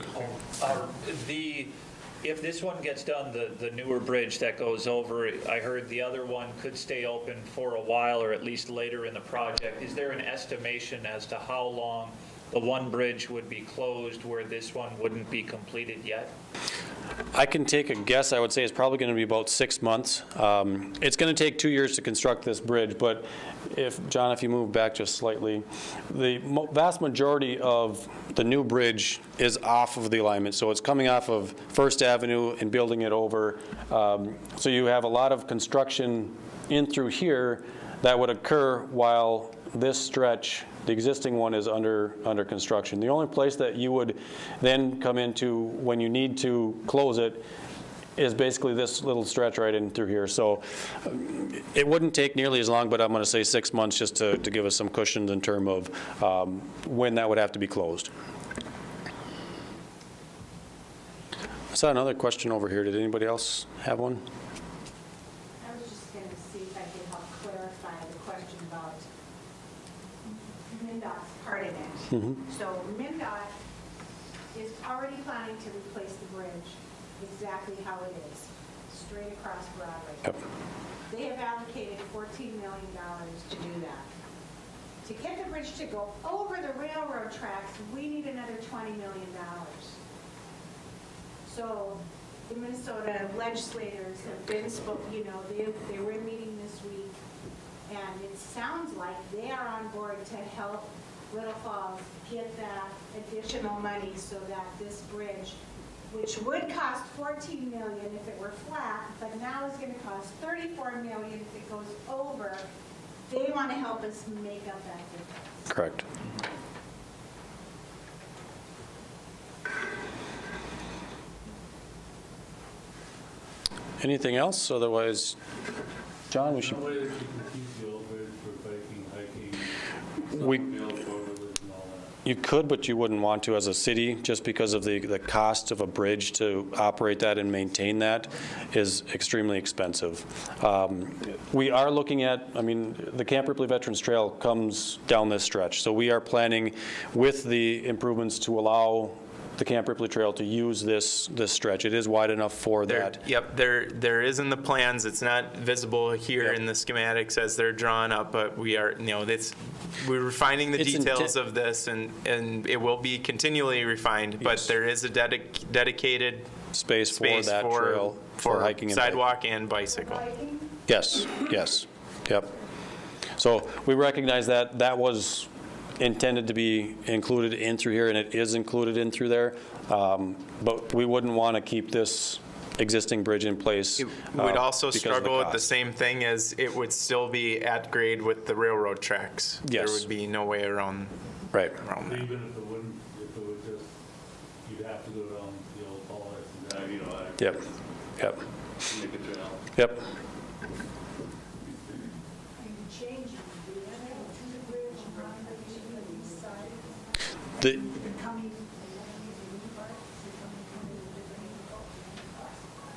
If this one gets done, the newer bridge that goes over, I heard the other one could stay open for a while or at least later in the project. Is there an estimation as to how long the one bridge would be closed where this one wouldn't be completed yet? I can take a guess. I would say it's probably going to be about 6 months. It's going to take 2 years to construct this bridge, but John, if you move back just slightly, the vast majority of the new bridge is off of the alignment. So it's coming off of First Avenue and building it over. So you have a lot of construction in through here that would occur while this stretch, the existing one, is under construction. The only place that you would then come into when you need to close it is basically this little stretch right in through here. So it wouldn't take nearly as long, but I'm going to say 6 months just to give us some cushion in terms of when that would have to be closed. I saw another question over here. Did anybody else have one? I was just going to see if I could help clarify the question about MnDOT's part in it. Mm-hmm. So MnDOT is already planning to replace the bridge exactly how it is, straight across Broadway. Yep. They have allocated $14 million to do that. To get the bridge to go over the railroad tracks, we need another $20 million. So the Minnesota legislators have been they were in a meeting this week, and it sounds like they are on board to help Little Falls get that additional money so that this bridge, which would cost $14 million if it were flat, but now is going to cost $34 million if it goes over, they want to help us make up that difference. Correct. Anything else? Otherwise, John, we should. No way that you can keep the old bridge for biking, hiking, We- snowmobile, four-wheelers and all that. You could, but you wouldn't want to as a city, just because of the cost of a bridge to operate that and maintain that is extremely expensive. We are looking at, the Camp Ripley Veterans Trail comes down this stretch, so we are planning with the improvements to allow the Camp Ripley Trail to use this stretch. It is wide enough for that. Yep, there is in the plans. It's not visible here in the schematics as they're drawn up, but we're refining the details of this, and it will be continually refined. But there is a dedicated Space for that trail for hiking and sidewalk and bicycle. Yes, yep. So we recognize that was intended to be included in through here, and it is included in through there. But we wouldn't want to keep this existing bridge in place. It would also because of the struggle with the cost. same thing as it would still be at grade with the railroad tracks. Yes. There would be no way around Right. that. Even if it wouldn't, if it would just, you'd have to go down the old Stoplights and Yep. make a trail. Yep. Change the to the bridge around the east side, The, coming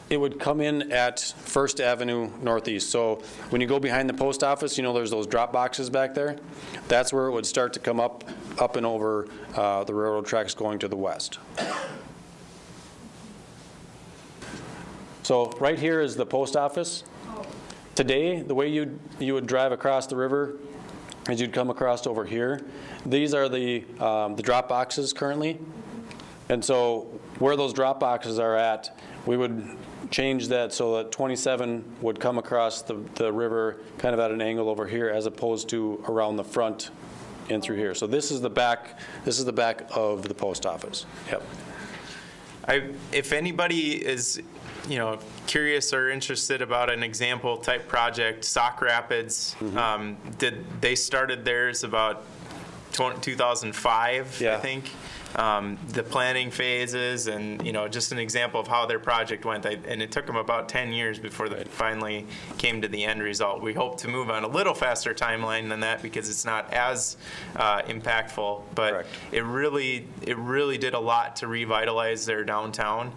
It would come in at First Avenue Northeast. So when you go behind the post office, there's those drop boxes back there. That's where it would start to come up and over the railroad tracks going to the west. So right here is the post office. Today, the way you would drive across the river, as you'd come across over here. These are the drop boxes currently. And so where those drop boxes are at, we would change that so that 27 would come across the river kind of at an angle over here as opposed to around the front and through here. So this is the back of the post office. Yep. If anybody is, curious or interested about an example type project, Sauk Rapids, they started theirs about 2005, Yeah. I think. The planning phases and, just an example of how their project went. And it took them about 10 years before they finally came to the end result. We hope to move on a little faster timeline than that because it's not as impactful, but Correct. it really did a lot to revitalize their downtown,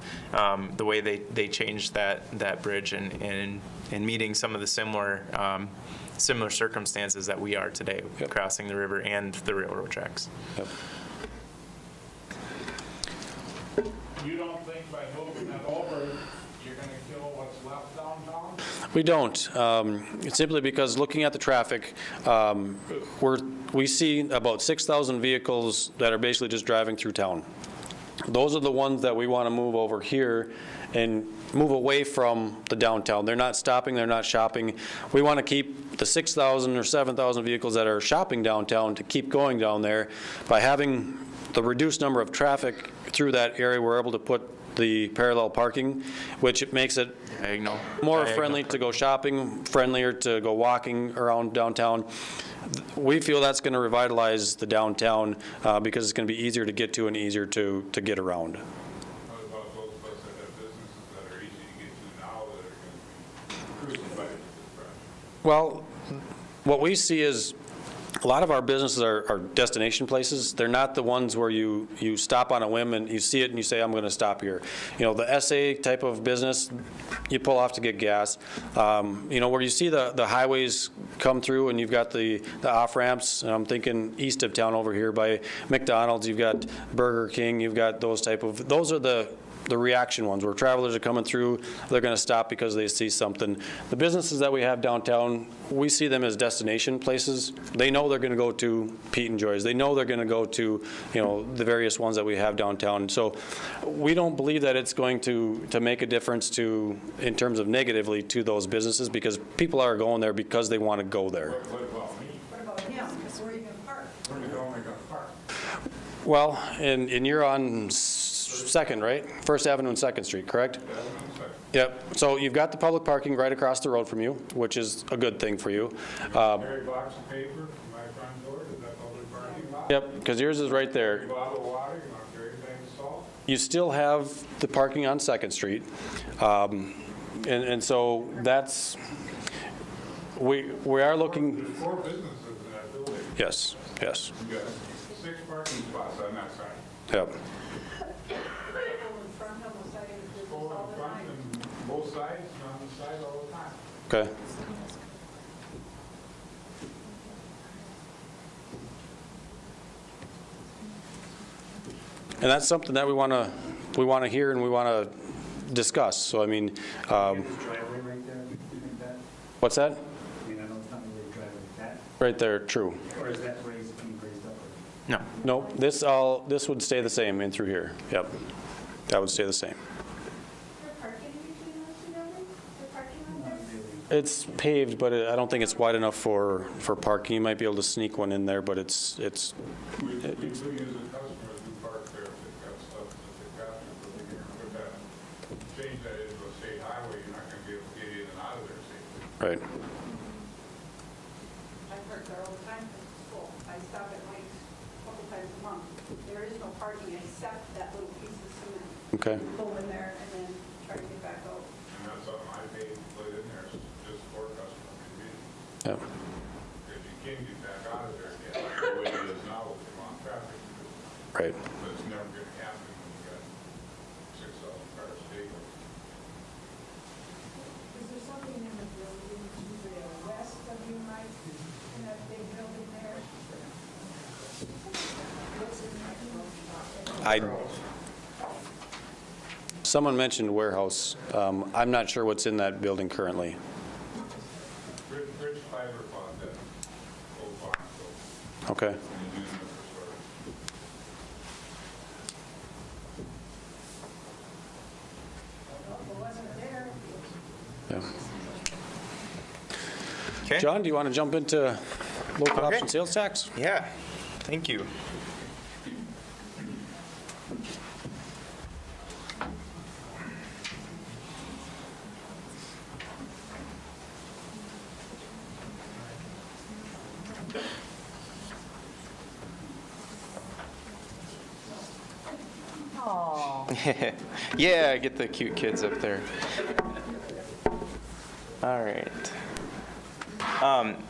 the way they changed that bridge and meeting some of the similar circumstances that we are today, Yep. crossing the river and the railroad tracks. Yep. You don't think by moving that over, you're gonna kill what's left downtown? We don't. Simply because looking at the traffic, we see about 6,000 vehicles that are basically just driving through town. Those are the ones that we want to move over here and move away from the downtown. They're not stopping, they're not shopping. We want to keep the 6,000 or 7,000 vehicles that are shopping downtown to keep going down there. By having the reduced number of traffic through that area, we're able to put the parallel parking, which makes it more friendly to go shopping, friendlier to go walking around downtown. We feel that's going to revitalize the downtown because it's going to be easier to get to and easier to get around. What about those of us that have businesses that are easy to get to now that are gonna be crucified with this project? Well, what we see is a lot of our businesses are destination places. They're not the ones where you stop on a whim and you see it and you say, I'm going to stop here. The SA type of business, you pull off to get gas. Where you see the highways come through and you've got the off-ramps, and I'm thinking east of town over here by McDonald's, you've got Burger King, you've got those are the reaction ones where travelers are coming through, they're going to stop because they see something. The businesses that we have downtown, we see them as destination places. They know they're going to go to Pete and Joy's. They know they're going to go to, the various ones that we have downtown. So we don't believe that it's going to make a difference in terms of negatively to those businesses because people are going there because they want to go there. What about me? What about him? Because where are you going to park? Where are you gonna park? Well, and you're on Second, right? First Avenue and Second Street, correct? Yep. So you've got the public parking right across the road from you, which is a good thing for you. Carry a box of paper from my front door, is that public parking lot? Yep, because yours is right there. Bottle of water, you want to carry a bag of salt? You still have the parking on Second Street. And so that's, we are looking. There's 4 businesses in that building. Yes, yes. You got 6 parking spots on that side. Yep. People in front of us, I do this 4 all in the front time. and both sides and on the side all the time. Okay. And that's something that we want to hear and we want to discuss. So I mean, Driveway right there, you think that? what's that? I mean, I know it's not really a driveway, that, Right there, true. or is that being raised up? No. No, this would stay the same in through here. Yep. That would stay the same. For parking between those two buildings? For parking lot there? It's paved, but I don't think it's wide enough for parking. You might be able to sneak one in there, but it's We do use a customer who park there if they've got stuff that they've got, but they can put that, change that into a state highway, you're not gonna be able to get in and out of there safely. right. I park there all the time because it's full. I stop at Mike's a couple times a month. There is no parking except that little piece of cement. Okay. Go in there and then try to get back out. And that's something I paid to put in there, just for customer convenience. Yep. Because you can get back out of there again, like the way it is now with the amount of traffic. Right. But it's never gonna happen when you got 6,000 cars daily. Is there something in the building to the west of you, Mike, in that big building there? What's in that? Someone mentioned warehouse. I'm not sure what's in that building currently. Rich Fiber bought that old barn Okay. and using it for storage. Yeah. Okay. John, do you want to jump into local Okay. option sales tax? Yeah, thank you. Yeah, get the cute kids up there. All right.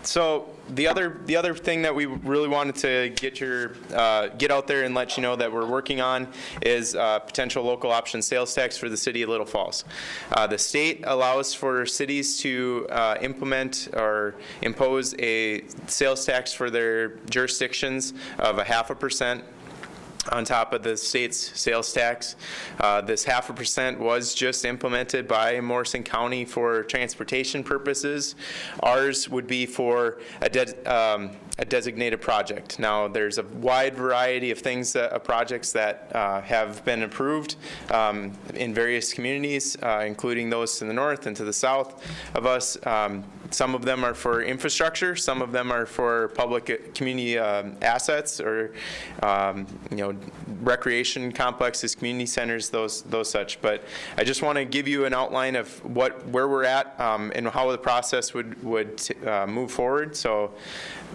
So the other thing that we really wanted to get out there and let you know that we're working on is potential local option sales tax for the city of Little Falls. The state allows for cities to implement or impose a sales tax for their jurisdictions of 0.5% on top of the state's sales tax. This 0.5% was just implemented by Morrison County for transportation purposes. Ours would be for a designated project. Now, there's a wide variety of things, projects that have been approved in various communities, including those to the north and to the south of us. Some of them are for infrastructure. Some of them are for public community assets, or recreation complexes, community centers, those such. But I just want to give you an outline of where we're at and how the process would move forward. So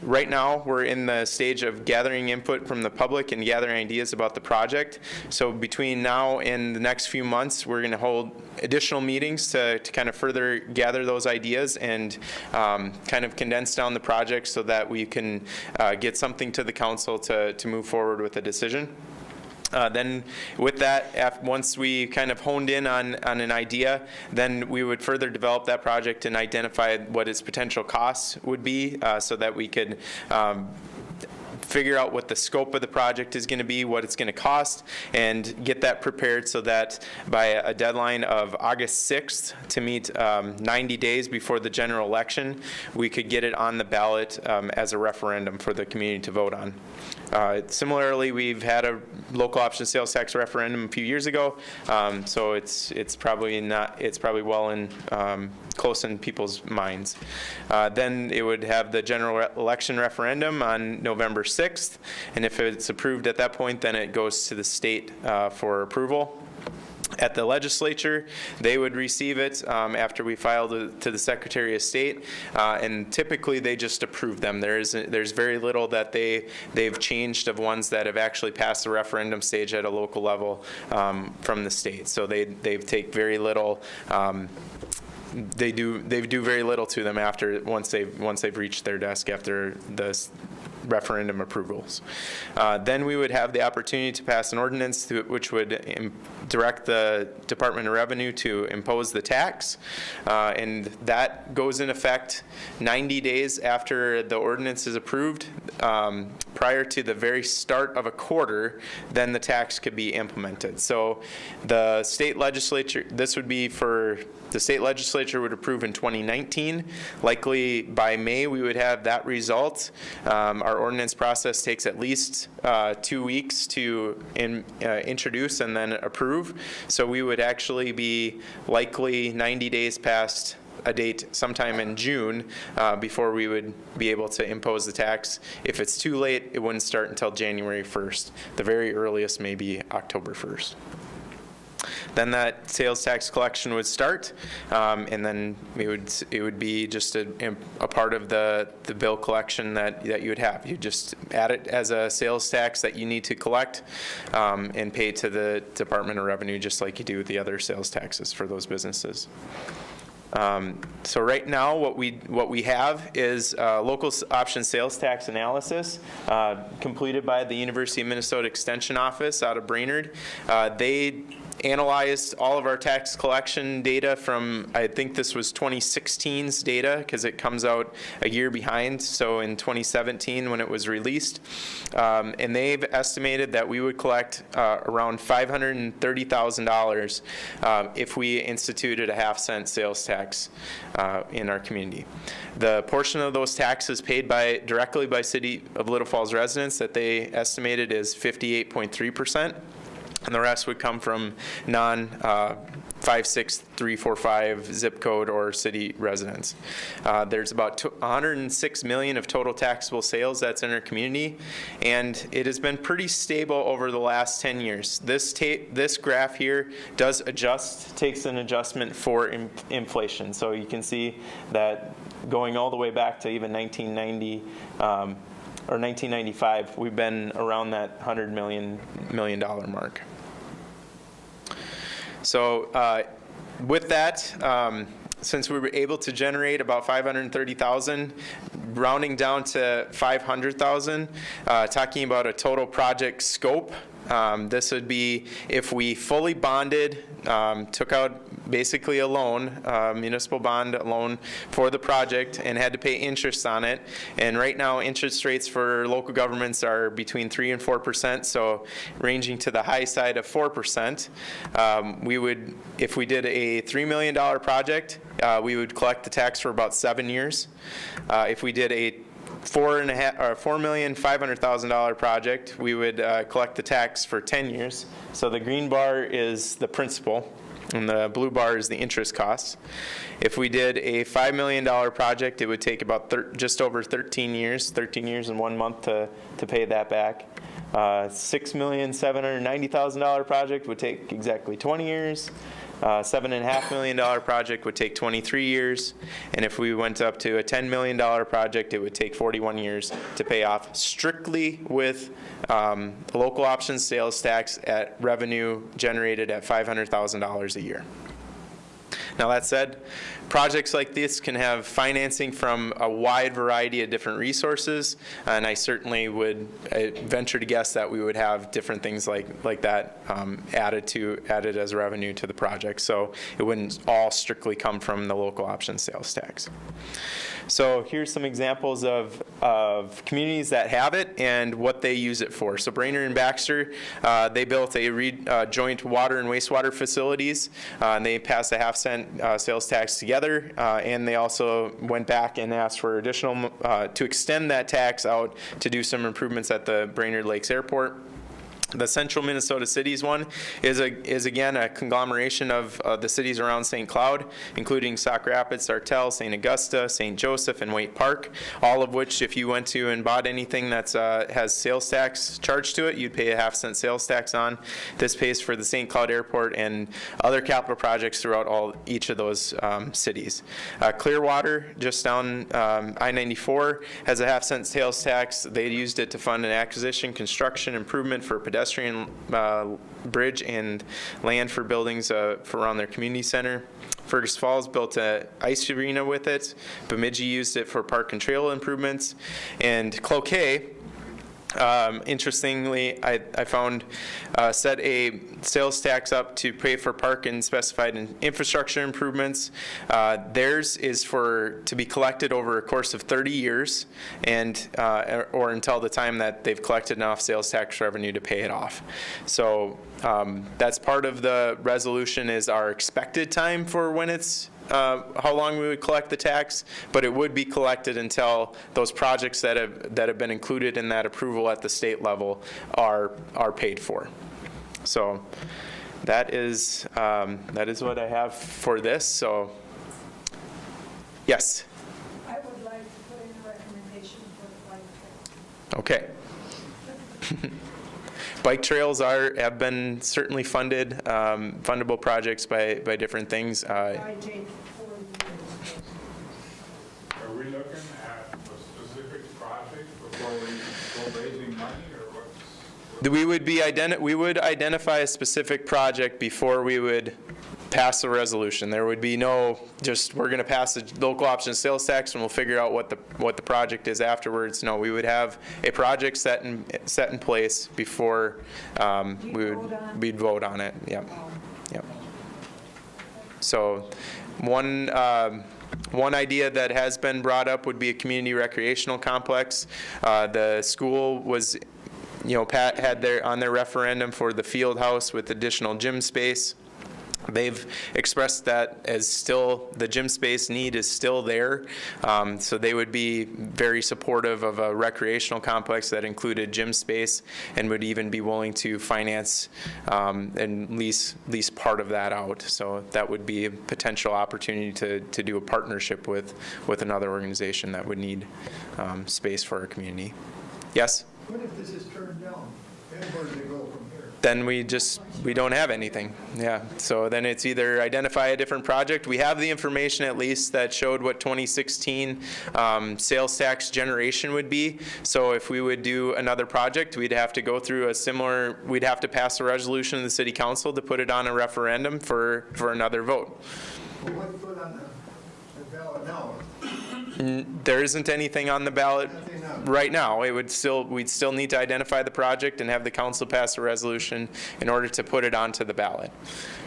right now, we're in the stage of gathering input from the public and gathering ideas about the project. So between now and the next few months, we're going to hold additional meetings to kind of further gather those ideas and kind of condense down the project so that we can get something to the council to move forward with a decision. Then with that, once we kind of honed in on an idea, then we would further develop that project and identify what its potential costs would be so that we could figure out what the scope of the project is going to be, what it's going to cost, and get that prepared so that by a deadline of August 6th to meet 90 days before the general election, we could get it on the ballot as a referendum for the community to vote on. Similarly, we've had a local option sales tax referendum a few years ago, so it's probably well in close in people's minds. Then it would have the general election referendum on November 6th, and if it's approved at that point, then it goes to the state for approval. At the legislature, they would receive it after we filed it to the Secretary of State, and typically they just approve them. There's very little that they've changed of ones that have actually passed the referendum stage at a local level from the state. So they take very little. They do very little to them once they've reached their desk after the referendum approvals. Then we would have the opportunity to pass an ordinance which would direct the Department of Revenue to impose the tax, and that goes in effect 90 days after the ordinance is approved. Prior to the very start of a quarter, then the tax could be implemented. So the state legislature, this would be for the state legislature would approve in 2019. Likely by May, we would have that result. Our ordinance process takes at least 2 weeks to introduce and then approve. So we would actually be likely 90 days past a date sometime in June before we would be able to impose the tax. If it's too late, it wouldn't start until January 1st. The very earliest may be October 1st. Then that sales tax collection would start, and then it would be just a part of the bill collection that you would have. You just add it as a sales tax that you need to collect and pay to the Department of Revenue, just like you do with the other sales taxes for those businesses. So right now, what we have is local option sales tax analysis completed by the University of Minnesota Extension Office out of Brainerd. They analyzed all of our tax collection data from, I think this was 2016's data, because it comes out a year behind, so in 2017 when it was released. And they've estimated that we would collect around $530,000 if we instituted a half-cent sales tax in our community. The portion of those taxes paid directly by City of Little Falls residents that they estimated is 58.3%, and the rest would come from non-56345 zip code or city residents. There's about 106 million of total taxable sales that's in our community, and it has been pretty stable over the last 10 years. This graph here does takes an adjustment for inflation. So you can see that going all the way back to even 1990 or 1995, we've been around that $100 million mark. So with that, since we were able to generate about $530,000, rounding down to $500,000, talking about a total project scope, this would be if we fully bonded, took out basically a loan, municipal bond loan for the project, and had to pay interest on it. And right now, interest rates for local governments are between 3% and 4%, so ranging to the high side of 4%. If we did a $3 million project, we would collect the tax for about 7 years. If we did a $4,500,000 project, we would collect the tax for 10 years. So the green bar is the principal, and the blue bar is the interest costs. If we did a $5 million project, it would take about just over 13 years and 1 month to pay that back. $6,790,000 project would take exactly 20 years. $7.5 million project would take 23 years, and if we went up to a $10 million project, it would take 41 years to pay off, strictly with the local options sales tax at revenue generated at $500,000 a year. Now that said, projects like this can have financing from a wide variety of different resources, and I certainly would venture to guess that we would have different things like that added as revenue to the project. So it wouldn't all strictly come from the local option sales tax. So here's some examples of communities that have it and what they use it for. So Brainerd and Baxter, they built a joint water and wastewater facilities, and they passed a half-cent sales tax together, and they also went back and asked for additional, to extend that tax out to do some improvements at the Brainerd Lakes Airport. The Central Minnesota Cities one is again a conglomeration of the cities around St. Cloud, including Sauk Rapids, Sartell, St. Augusta, St. Joseph, and Waite Park, all of which, if you went to and bought anything that has sales tax charged to it, you'd pay a half-cent sales tax on. This pays for the St. Cloud Airport and other capital projects throughout each of those cities. Clearwater, just down I-94, has a half-cent sales tax. They used it to fund an acquisition, construction, improvement for pedestrian bridge and land for buildings for around their community center. Fergus Falls built an ice arena with it. Bemidji used it for park and trail improvements. And Cloquet, interestingly, I found set a sales tax up to pay for park and specified infrastructure improvements. Theirs is to be collected over a course of 30 years, and or until the time that they've collected enough sales tax revenue to pay it off. So that's part of the resolution, is our expected time for when it's how long we would collect the tax, but it would be collected until those projects that have been included in that approval at the state level are paid for. So that is what I have for this. So yes. I would like to put in a recommendation for the bike trail. Okay. Bike trails have been certainly funded, fundable projects by different things. I take 4 years. Are we looking at a specific project before we go raising money, or what's? We would identify a specific project before we would pass the resolution. There would be no just, we're going to pass the local option sales tax and we'll figure out what the project is afterwards. No, we would have a project set in place before we'd vote on it. Yeah. Yep. So one idea that has been brought up would be a community recreational complex. The school was, Pat had on their referendum for the field house with additional gym space. They've expressed that as still, the gym space need is still there. So they would be very supportive of a recreational complex that included gym space and would even be willing to finance and lease part of that out. So that would be a potential opportunity to do a partnership with another organization that would need space for our community. Yes? What if this is turned down? Then where do they go from here? Then we don't have anything. Yeah. So then it's either identify a different project. We have the information at least that showed what 2016 sales tax generation would be. So if we would do another project, we'd have to go through we'd have to pass a resolution in the city council to put it on a referendum for another vote. Well, what put on the ballot now? There isn't anything on the ballot right now. We'd still need to identify the project and have the council pass a resolution in order to put it onto the ballot.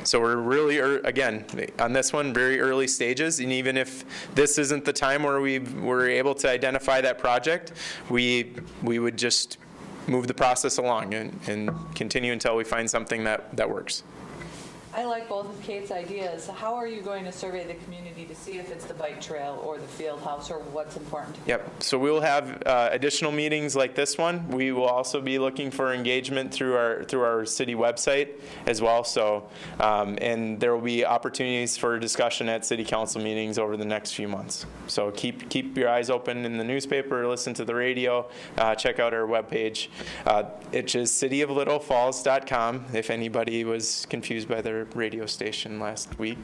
So we're really, again, on this one, very early stages, and even if this isn't the time where we were able to identify that project, we would just move the process along and continue until we find something that works. I like both of Kate's ideas. How are you going to survey the community to see if it's the bike trail or the field house or what's important? Yep. So we will have additional meetings like this one. We will also be looking for engagement through our city website as well. So and there will be opportunities for discussion at city council meetings over the next few months. So keep your eyes open in the newspaper, listen to the radio, check out our webpage. It's just cityoflittlefalls.com. If anybody was confused by their radio station last week,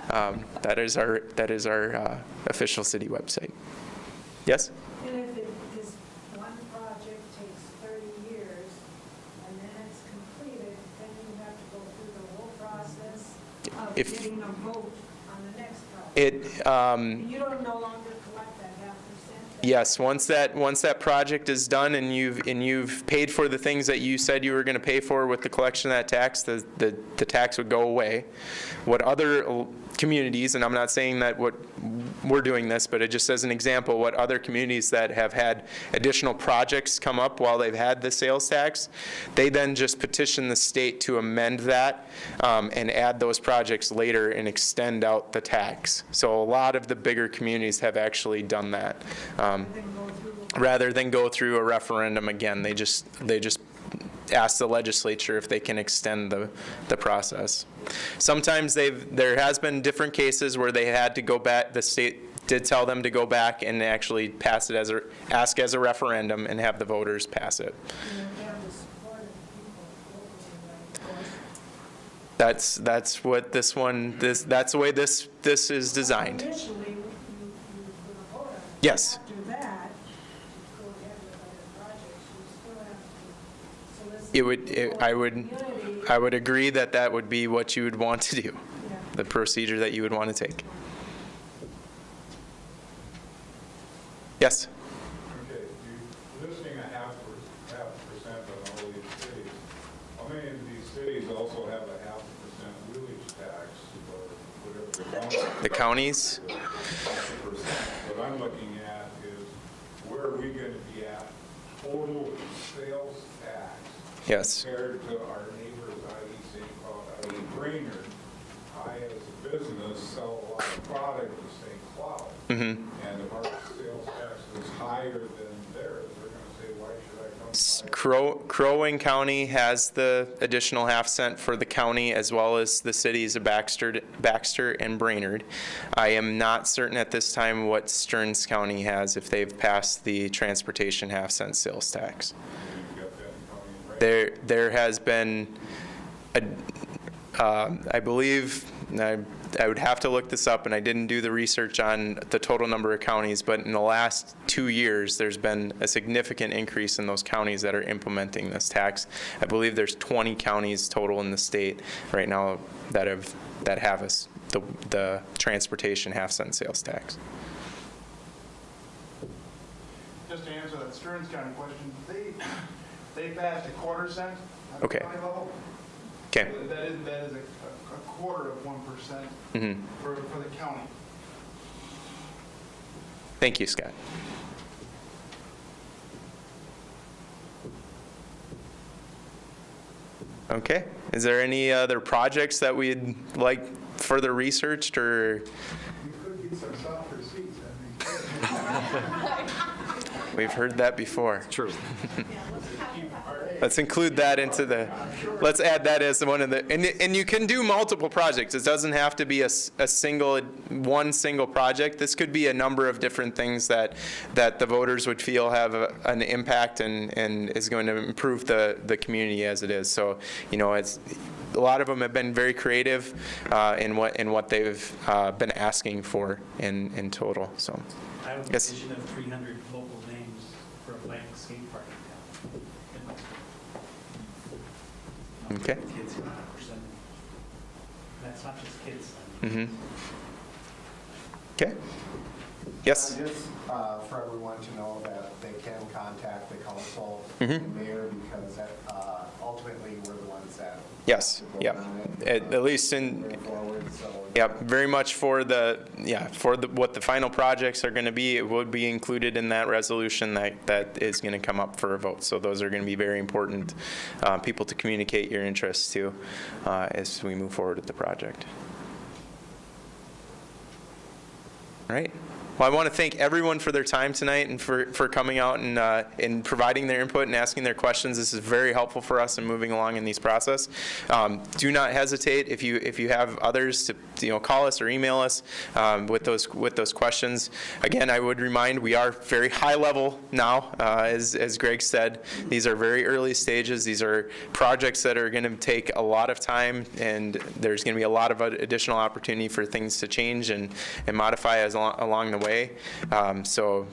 that is our official city website. Yes? And if this one project takes 30 years and then it's completed, then you have to go through the whole process of getting a vote on the next project. You don't no longer collect that 0.5%? Yes, once that project is done and you've paid for the things that you said you were going to pay for with the collection of that tax, the tax would go away. What other communities, and I'm not saying that what we're doing this, but it just as an example, what other communities that have had additional projects come up while they've had the sales tax, they then just petition the state to amend that and add those projects later and extend out the tax. So a lot of the bigger communities have actually done that. Rather than go through a referendum again, they just ask the legislature if they can extend the process. Sometimes there has been different cases where they had to go back, the state did tell them to go back and actually pass it ask as a referendum and have the voters pass it. That's what that's the way this is designed. Initially, you put a vote on it. Yes. After that, go ahead with other projects, you still have to solicit. I would agree that would be what you would want to do, Yeah. the procedure that you would want to take. Yes? Okay, you're listing a half percent on all these cities. How many of these cities also have a 0.5% village tax or whatever? The counties? What I'm looking at is where are we going to be at total sales tax Yes. compared to our neighbors, i.e. St. Cloud, i.e. Brainerd. I, as a business, sell a lot of product to St. Cloud. Mm-hmm. And if our sales tax is higher than theirs, they're going to say, why should I come? Crow Wing County has the additional 0.5 cent for the county as well as the cities of Baxter and Brainerd. I am not certain at this time what Stearns County has if they've passed the transportation 0.5 cent sales tax. There has been, I believe, I would have to look this up, and I didn't do the research on the total number of counties, but in the last 2 years, there's been a significant increase in those counties that are implementing this tax. I believe there's 20 counties total in the state right now that have the transportation 0.5 cent sales tax. Just to answer that Stearns County question, they passed a 0.25 cent at the Okay. county level. Okay. That is a quarter of 1% Mhm. for the county. Thank you, Scott. Okay. Is there any other projects that we'd like further researched or? You could get some softer seats, that'd be good. We've heard that before. True. Let's include that into the, let's add that as one of the, and you can do multiple projects. It doesn't have to be one single project. This could be a number of different things that the voters would feel have an impact and is going to improve the community as it is. So, you know, it's, a lot of them have been very creative in what they've been asking for in total. So, I have a yes. vision of 300 local names for a blank skate park in town. Okay. Kids, 100%. That's not just kids. Mm-hmm. Okay. Yes. Just for everyone to know that they can contact the council Mhm. and mayor because ultimately we're the ones that. Yes. vote Yep. on it, At least in. moving forward, so. Yep, very much for what the final projects are going to be. It would be included in that resolution that is going to come up for a vote. So those are going to be very important people to communicate your interests to as we move forward with the project. All right. Well, I want to thank everyone for their time tonight and for coming out and providing their input and asking their questions. This is very helpful for us in moving along in these process. Do not hesitate if you have others to call us or email us with those questions. Again, I would remind we are very high level now, as Greg said. These are very early stages. These are projects that are going to take a lot of time, and there's going to be a lot of additional opportunity for things to change and modify along the way. So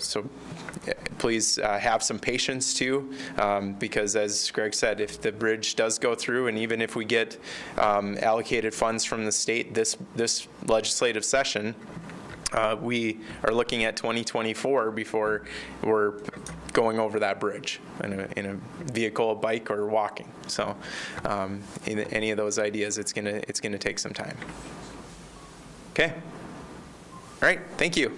please have some patience too, because as Greg said, if the bridge does go through, and even if we get allocated funds from the state this legislative session, we are looking at 2024 before we're going over that bridge in a vehicle, a bike, or walking. So in any of those ideas, it's gonna take some time. Okay. All right. Thank you.